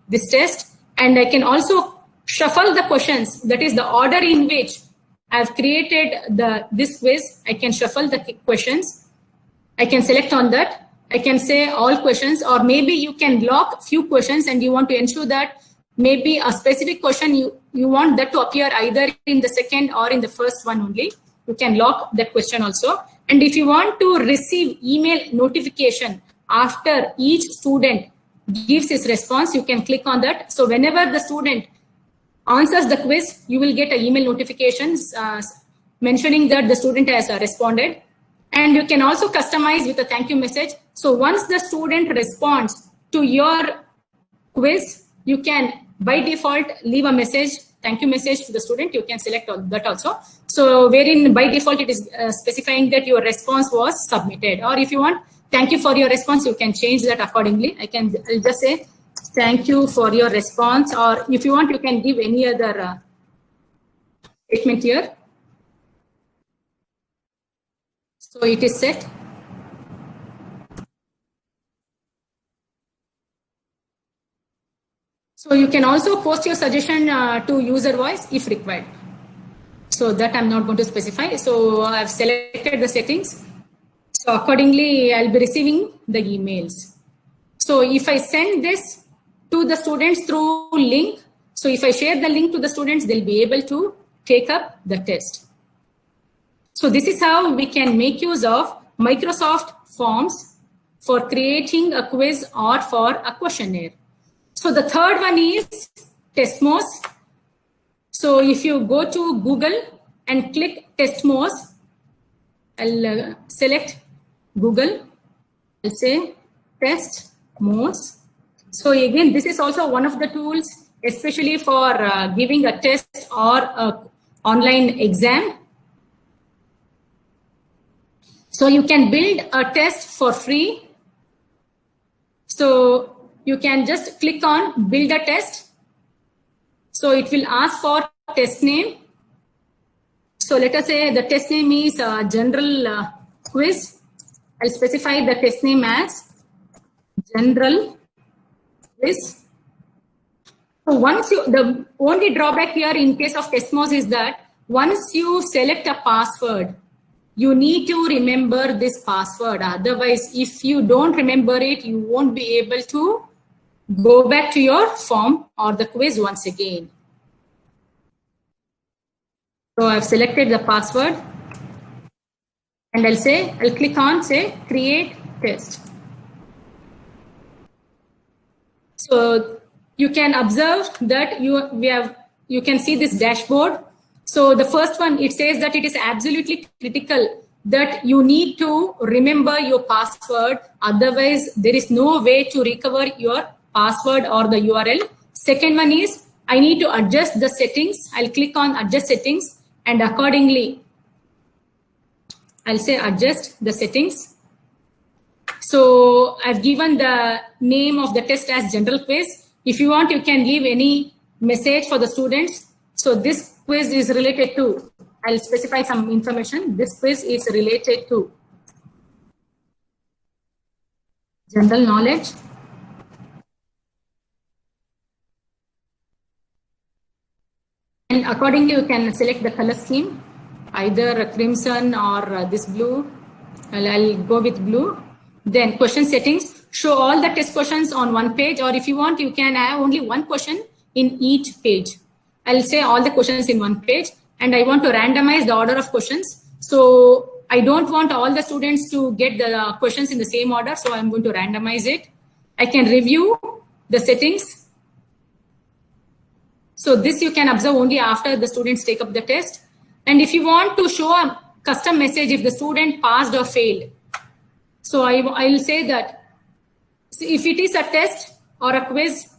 this test. And I can also shuffle the questions, that is the order in which I've created this quiz. I can shuffle the questions. I can select on that. I can say all questions, or maybe you can lock few questions and you want to ensure that maybe a specific question you want that to appear either in the second or in the first one only. You can lock that question also. And if you want to receive email notification after each student gives his response, you can click on that. So whenever the student answers the quiz, you will get an email notifications mentioning that the student has responded. And you can also customize with a thank you message. So once the student responds to your quiz, you can by default leave a message, thank you message to the student. You can select that also. So wherein by default it is specifying that your response was submitted. Or if you want thank you for your response, you can change that accordingly. I'll just say thank you for your response, or if you want, you can give any other statement here. So it is set. So you can also post your suggestion to user voice if required. So that I'm not going to specify. So I've selected the settings. So accordingly, I'll be receiving the emails. So if I send this to the students through link, so if I share the link to the students, they'll be able to take up the test. So this is how we can make use of Microsoft Forms for creating a quiz or for a questionnaire. So the third one is Testmos. So if you go to Google and click Testmos, I'll select Google. I'll say Testmos. So again, this is also one of the tools, especially for giving a test or an online exam. So you can build a test for free. So you can just click on build a test. So it will ask for test name. So let us say the test name is general quiz. I'll specify the test name as general quiz. So once the only drawback here in case of Testmos is that once you select a password, you need to remember this password. Otherwise, if you don't remember it, you won't be able to go back to your form or the quiz once again. So I've selected the password and I'll click on say create test. So you can observe that you can see this dashboard. So the first one, it says that it is absolutely critical that you need to remember your password. Otherwise, there is no way to recover your password or the URL. Second one is I need to adjust the settings. I'll click on adjust settings and accordingly, I'll say adjust the settings. So I've given the name of the test as general quiz. If you want, you can leave any message for the students. So this quiz is related to, I'll specify some information. This quiz is related to general knowledge. And accordingly, you can select the color scheme, either crimson or this blue. I'll go with blue. Then question settings, show all the test questions on one page, or if you want, you can have only one question in each page. I'll say all the questions in one page, and I want to randomize the order of questions. So I don't want all the students to get the questions in the same order, so I'm going to randomize it. I can review the settings. So this you can observe only after the students take up the test. And if you want to show a custom message if the student passed or failed, so I'll say that if it is a test or a quiz,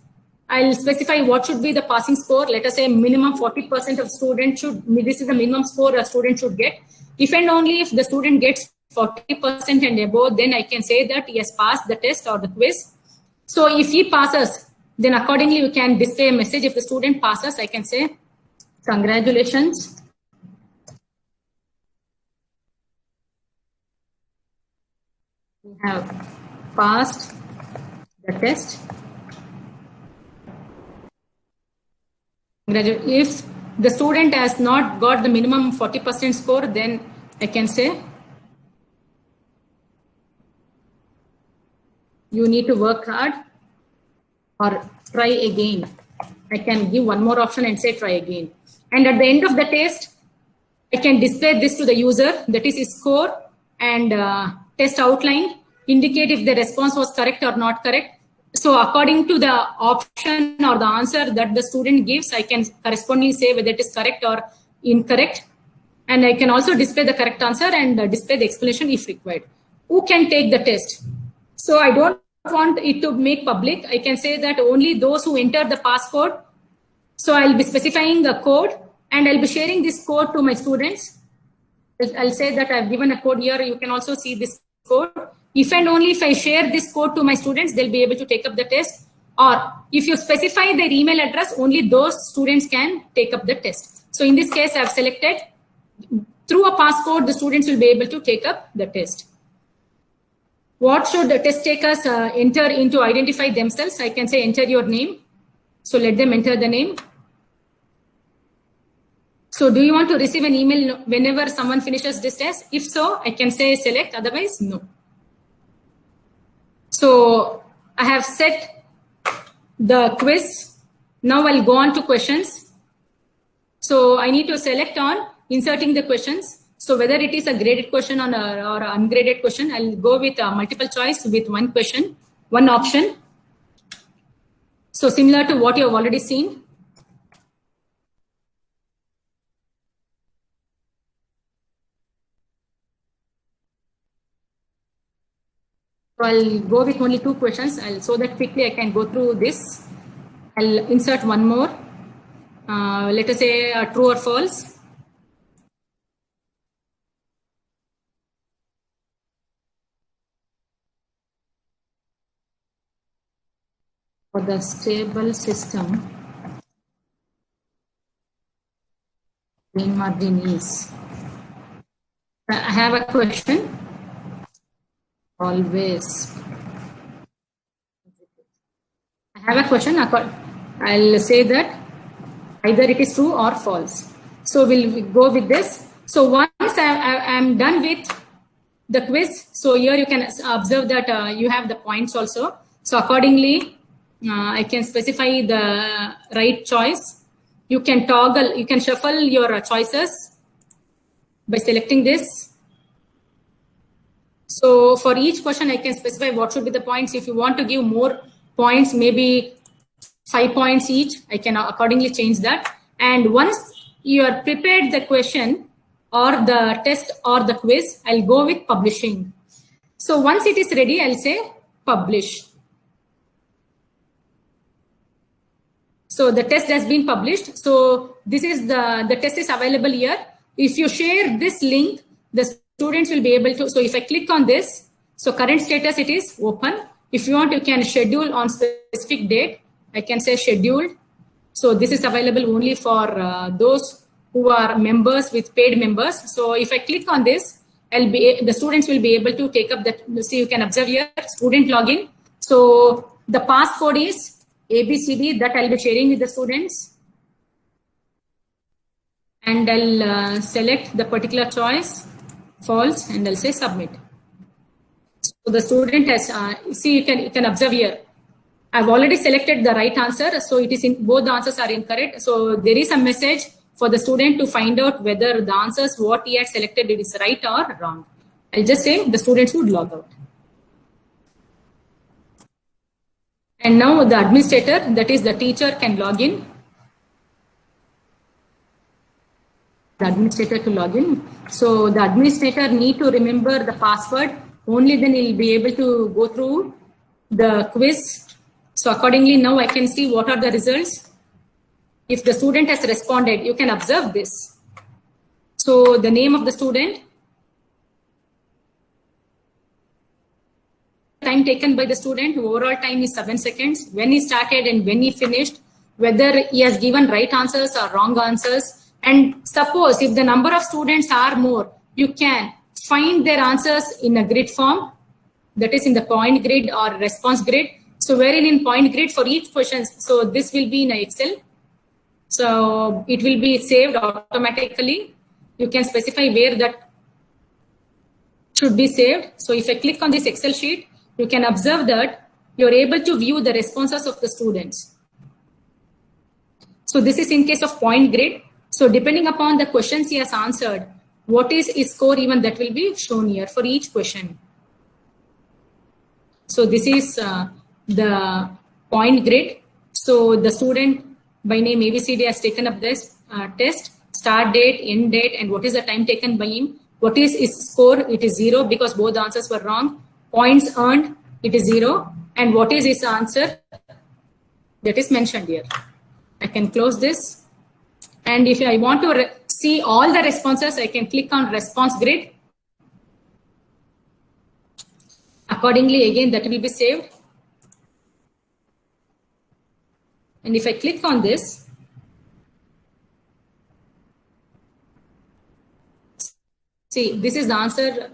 I'll specify what should be the passing score. Let us say minimum 40% of students should, this is the minimum score a student should get. If and only if the student gets 40% and above, then I can say that he has passed the test or the quiz. So if he passes, then accordingly you can display a message. If the student passes, I can say, congratulations. You have passed the test. If the student has not got the minimum 40% score, then I can say, you need to work hard or try again. I can give one more option and say try again. And at the end of the test, I can display this to the user, that is his score and test outline, indicate if the response was correct or not correct. So according to the option or the answer that the student gives, I can correspondingly say whether it is correct or incorrect. And I can also display the correct answer and display the explanation if required. Who can take the test? So I don't want it to make public. I can say that only those who enter the passcode. So I'll be specifying a code and I'll be sharing this code to my students. I'll say that I've given a code here. You can also see this code. If and only if I share this code to my students, they'll be able to take up the test. Or if you specify their email address, only those students can take up the test. So in this case, I've selected through a passcode, the students will be able to take up the test. What should the test takers enter in to identify themselves? I can say enter your name. So let them enter the name. So do you want to receive an email whenever someone finishes this test? If so, I can say select, otherwise no. So I have set the quiz. Now I'll go on to questions. So I need to select on inserting the questions. So whether it is a graded question or ungraded question, I'll go with a multiple choice with one question, one option. So similar to what you have already seen. So I'll go with only two questions so that quickly I can go through this. I'll insert one more. Let us say true or false. For the stable system, gain margin is. I have a question. Always. I have a question. I'll say that either it is true or false. So we'll go with this. So once I'm done with the quiz, so here you can observe that you have the points also. So accordingly, I can specify the right choice. You can toggle, you can shuffle your choices by selecting this. So for each question, I can specify what should be the points. If you want to give more points, maybe 5 points each, I can accordingly change that. And once you are prepared the question or the test or the quiz, I'll go with publishing. So once it is ready, I'll say publish. So the test has been published. So this is the test is available here. If you share this link, the students will be able to, so if I click on this, so current status, it is open. If you want, you can schedule on specific date. I can say scheduled. So this is available only for those who are members with paid members. So if I click on this, the students will be able to take up that. See, you can observe here, student login. So the passcode is ABCD that I'll be sharing with the students. And I'll select the particular choice, false, and I'll say submit. So the student has, see, you can observe here. I've already selected the right answer. So it is in, both the answers are incorrect. So there is a message for the student to find out whether the answers what he had selected it is right or wrong. I'll just say the students would log out. And now the administrator, that is the teacher, can log in. The administrator to log in. So the administrator need to remember the password. Only then he'll be able to go through the quiz. So accordingly, now I can see what are the results. If the student has responded, you can observe this. So the name of the student, time taken by the student. Overall time is 7 seconds. When he started and when he finished, whether he has given right answers or wrong answers. And suppose if the number of students are more, you can find their answers in a grid form, that is in the point grid or response grid. So wherein in point grid for each question, so this will be in Excel. So it will be saved automatically. You can specify where that should be saved. So if I click on this Excel sheet, you can observe that you're able to view the responses of the students. So this is in case of point grid. So depending upon the questions he has answered, what is his score, even that will be shown here for each question. So this is the point grid. So the student by name ABCD has taken up this test, start date, end date, and what is the time taken by him. What is his score? It is 0 because both the answers were wrong. Points earned, it is 0. And what is his answer? That is mentioned here. I can close this. And if I want to see all the responses, I can click on response grid. Accordingly, again, that will be saved. And if I click on this, see, this is the answer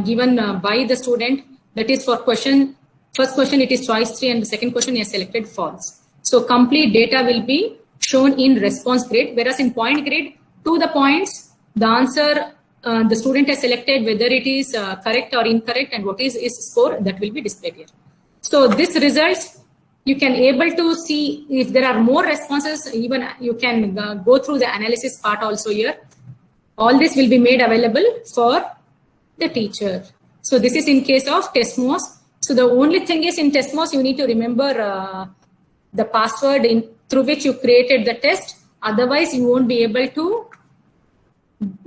given by the student. That is for question, first question it is choice 3 and the second question is selected false. So complete data will be shown in response grid, whereas in point grid, to the points, the answer the student has selected, whether it is correct or incorrect and what is his score, that will be displayed here. So this results, you can able to see if there are more responses, even you can go through the analysis part also here. All this will be made available for the teacher. So this is in case of Testmos. So the only thing is in Testmos, you need to remember the password through which you created the test. Otherwise, you won't be able to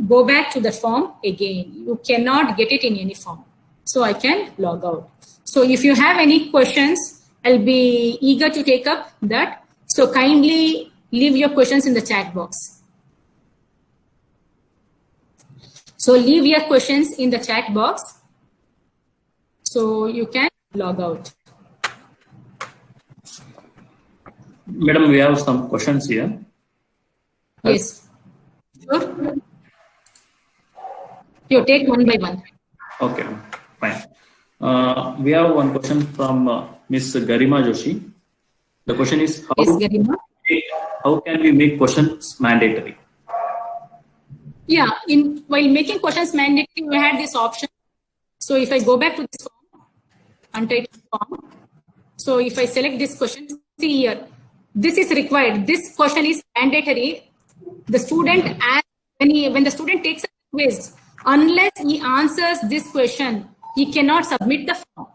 go back to the form again. You cannot get it in any form. So I can log out. So if you have any questions, I'll be eager to take up that. So kindly leave your questions in the chat box. So leave your questions in the chat box. So you can log out. Madam, we have some questions here. Yes. Sure. You take one by one. Okay, fine. We have one question from Ms. Garima Joshi. The question is, Yes, Garima. how can we make questions mandatory? Yeah, while making questions mandatory, we had this option. So if I go back to this form, untitled form, so if I select this question, see here, this is required. This question is mandatory. The student, when the student takes a quiz, unless he answers this question, he cannot submit the form.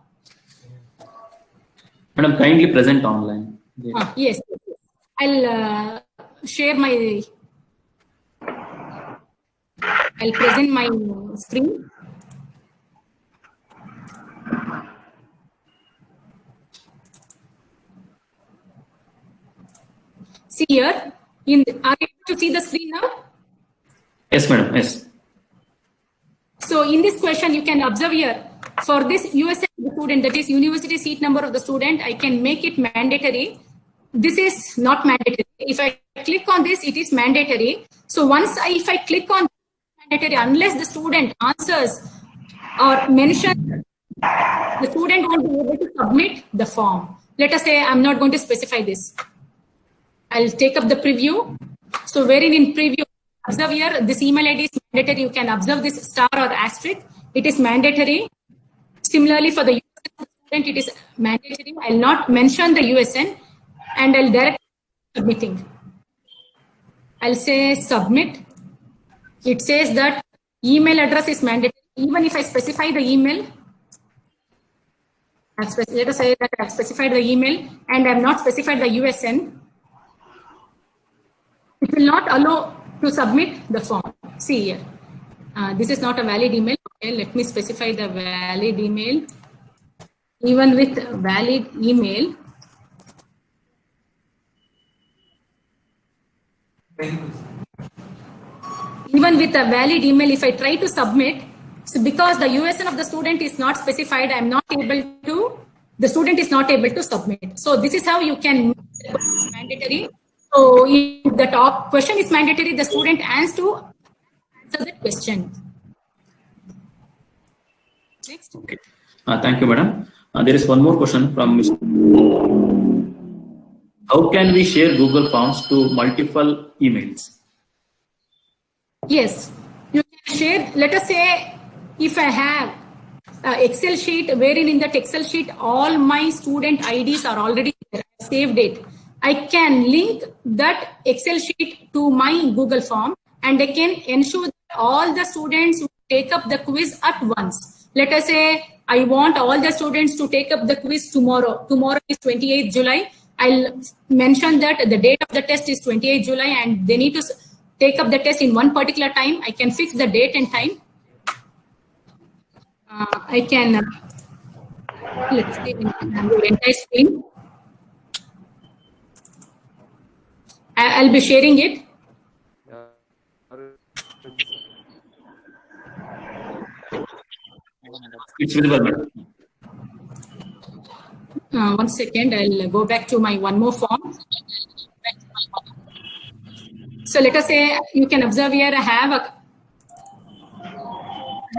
Madam, kindly present online. Yes. I'll share my. I'll present my screen. See here, are you able to see the screen now? Yes, madam. Yes. So in this question, you can observe here, for this USN student, that is university seat number of the student, I can make it mandatory. This is not mandatory. If I click on this, it is mandatory. So once if I click on mandatory, unless the student answers or mentions, the student won't be able to submit the form. Let us say I'm not going to specify this. I'll take up the preview. So wherein in preview, observe here, this email ID is mandatory. You can observe this star or asterisk. It is mandatory. Similarly, for the USN student, it is mandatory. I'll not mention the USN and I'll direct submitting. I'll say submit. It says that email address is mandatory. Even if I specify the email, let us say that I've specified the email and I've not specified the USN, it will not allow to submit the form. See here, this is not a valid email. Okay, let me specify the valid email. Even with valid email, if I try to submit, so because the USN of the student is not specified, I'm not able to the student is not able to submit. So this is how you can make the question mandatory. So if the top question is mandatory, the student has to answer that question. Next. Okay. Thank you, madam. There is one more question from Mr. How can we share Google Forms to multiple emails? Yes, you can share. Let us say if I have an Excel sheet wherein in that Excel sheet all my student IDs are already there, I saved it. I can link that Excel sheet to my Google form and I can ensure that all the students will take up the quiz at once. Let us say I want all the students to take up the quiz tomorrow. Tomorrow is 28th July. I'll mention that the date of the test is 28th July and they need to take up the test in one particular time. I can fix the date and time. I can, let's see, the entire screen. I'll be sharing it. It's visible, madam. 1 second, I'll go back to my one more form. So let us say you can observe here I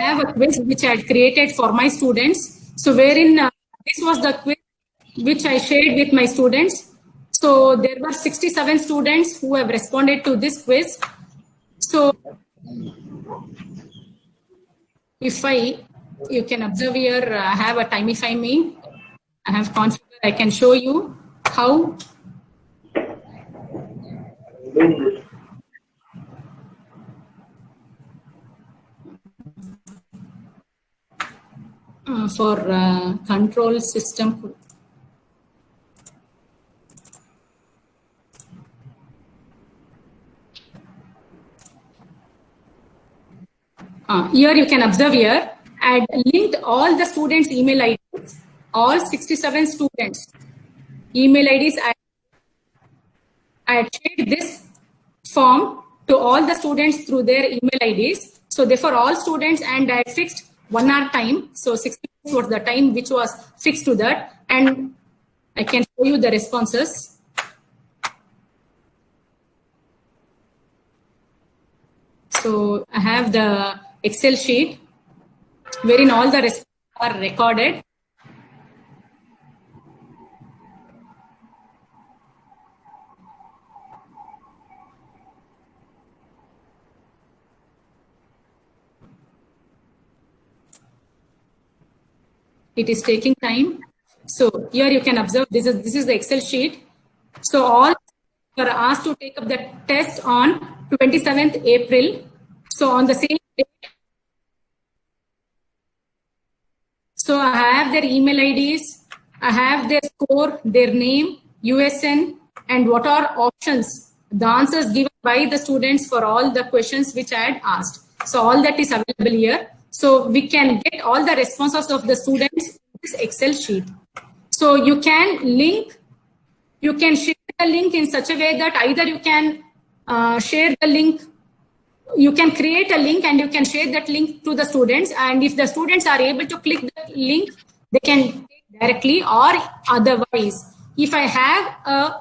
have a quiz which I had created for my students. So wherein this was the quiz which I shared with my students. So there were 67 students who have responded to this quiz. So if you can observe here, I have a Timify Me. I have configured. I can show you how. For control system. Here you can observe here, I had linked all the students' email IDs, all 67 students' email IDs. I had shared this form to all the students through their email IDs. So therefore all students, and I fixed 1 hour time. So 60 minutes was the time which was fixed to that. And I can show you the responses. So I have the Excel sheet wherein all the responses are recorded. It is taking time. So here you can observe this is the Excel sheet. So all are asked to take up the test on 27th April. So on the same day, so I have their email IDs, I have their score, their name, USN, and what are options, the answers given by the students for all the questions which I had asked. So all that is available here. So we can get all the responses of the students in this Excel sheet. So you can link, you can share the link in such a way that either you can share the link, you can create a link and you can share that link to the students. And if the students are able to click the link, they can take directly, or otherwise, if I have a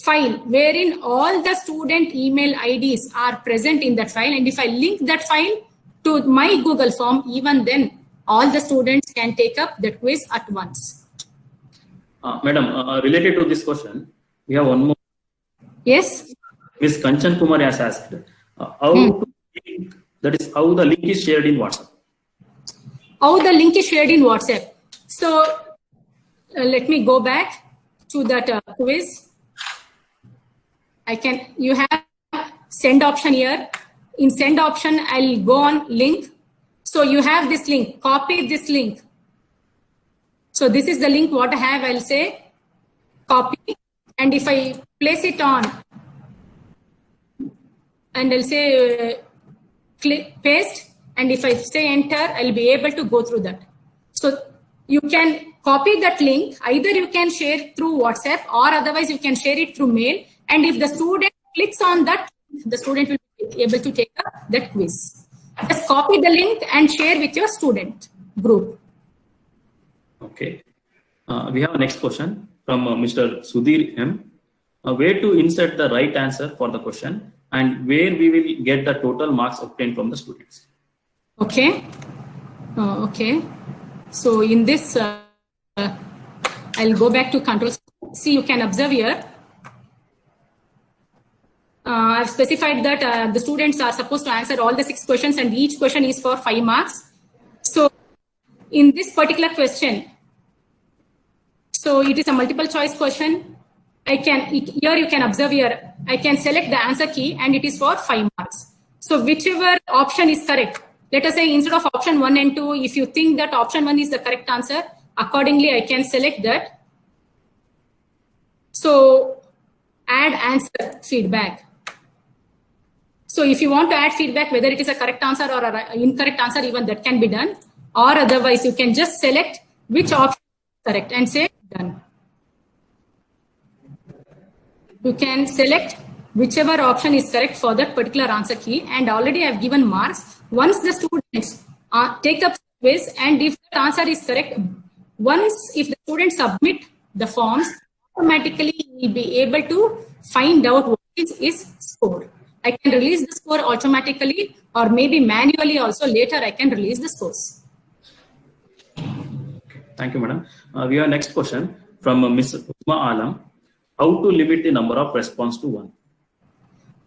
file wherein all the student email IDs are present in that file, and if I link that file to my Google form, even then all the students can take up the quiz at once. Madam, related to this question, we have one more. Yes. Ms. Kanchan Kumar has asked, how to link, that is how the link is shared in WhatsApp. How the link is shared in WhatsApp. So let me go back to that quiz. You have send option here. In send option, I'll go on link. So you have this link, copy this link. So this is the link what I have, I'll say copy. And if I place it on, and I'll say click paste. And if I say enter, I'll be able to go through that. So you can copy that link. Either you can share through WhatsApp or otherwise you can share it through mail. And if the student clicks on that, the student will be able to take up that quiz. Just copy the link and share with your student group. Okay. We have a next question from Mr. Sudhir M. Where to insert the right answer for the question and where we will get the total marks obtained from the students. Okay. Okay. So in this, I'll go back to control. See, you can observe here. I've specified that the students are supposed to answer all the 6 questions and each question is for 5 marks. So in this particular question, so it is a multiple choice question. Here you can observe here, I can select the answer key and it is for 5 marks. So whichever option is correct, let us say instead of option 1 and 2, if you think that option 1 is the correct answer, accordingly I can select that. So add answer feedback. So if you want to add feedback, whether it is a correct answer or an incorrect answer, even that can be done. Or otherwise, you can just select which option is correct and say done. You can select whichever option is correct for that particular answer key. And already I have given marks. Once the students take up quiz and if the answer is correct, if the students submit the forms, automatically you will be able to find out what is scored. I can release the score automatically or maybe manually also later I can release the scores. Thank you, madam. We have next question from Ms. Uma Alam. How to limit the number of response to 1?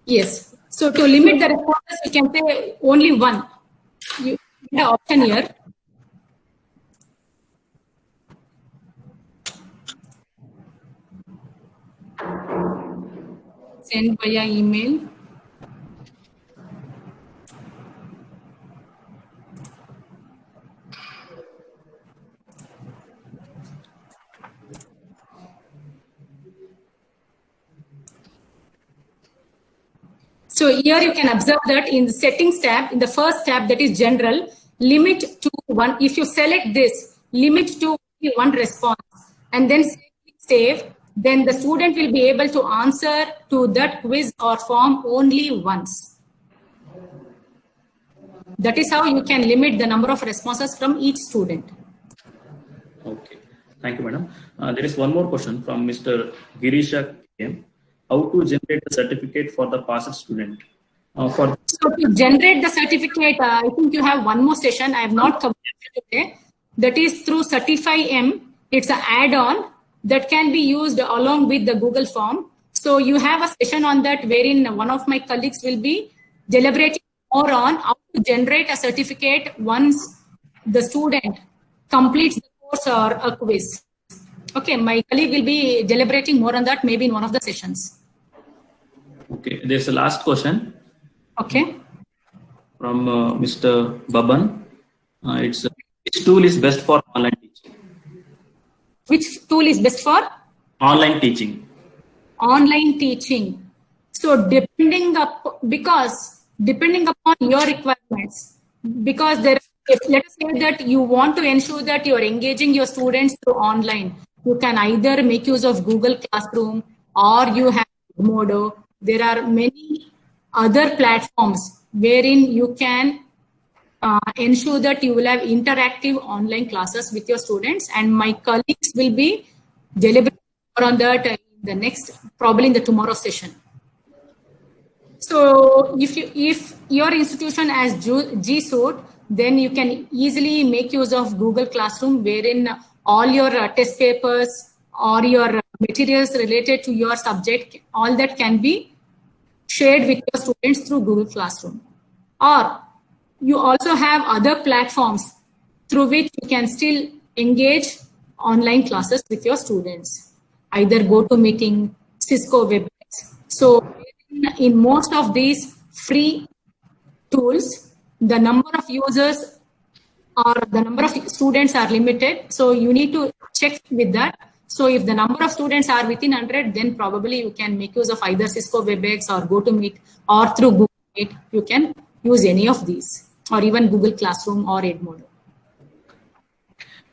Yes. So to limit the responses, you can say only 1. You have option here. Send via email. So here you can observe that in the settings tab, in the first tab that is general, limit to 1. If you select this, limit to 1 response and then save, then the student will be able to answer to that quiz or form only once. That is how you can limit the number of responses from each student. Okay. Thank you, madam. There is one more question from Mr. Girisha KM. How to generate the certificate for the passed student? So to generate the certificate, I think you have one more session. I have not covered it today. That is through Certify-M. It's an add-on that can be used along with the Google form. So you have a session on that wherein one of my colleagues will be deliberating more on how to generate a certificate once the student completes the course or a quiz. Okay, my colleague will be deliberating more on that maybe in one of the sessions. Okay, there's a last question. Okay. From Mr. Baban. Which tool is best for online teaching? Which tool is best for? Online teaching. Online teaching. So depending upon your requirements, because let us say that you want to ensure that you're engaging your students through online. You can either make use of Google Classroom or you have Edmodo. There are many other platforms wherein you can ensure that you will have interactive online classes with your students, and my colleagues will be deliberating on that in the next, probably in the tomorrow session. So if your institution has G Suite, then you can easily make use of Google Classroom, wherein all your test papers or your materials related to your subject, all that can be shared with your students through Google Classroom. Or you also have other platforms through which you can still engage online classes with your students, either GoToMeeting, Cisco WebEx. So in most of these free tools, the number of users or the number of students are limited. So you need to check with that. So if the number of students are within 100, then probably you can make use of either Cisco WebEx or GoToMeet, or through Google Meet, you can use any of these, or even Google Classroom or Edmodo.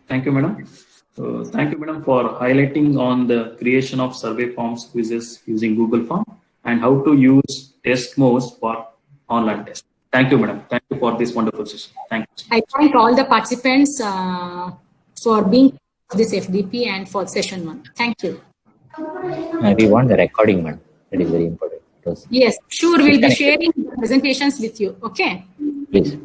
Thank you, madam. Thank you, madam, for highlighting on the creation of survey forms, quizzes using Google Form, and how to use test modes for online tests. Thank you, madam. Thank you for this wonderful session. Thank you. I thank all the participants for being this FDP and for session 1. Thank you. We want the recording, madam. That is very important. Because Yes, sure, we'll be sharing the presentations with you. Okay. please.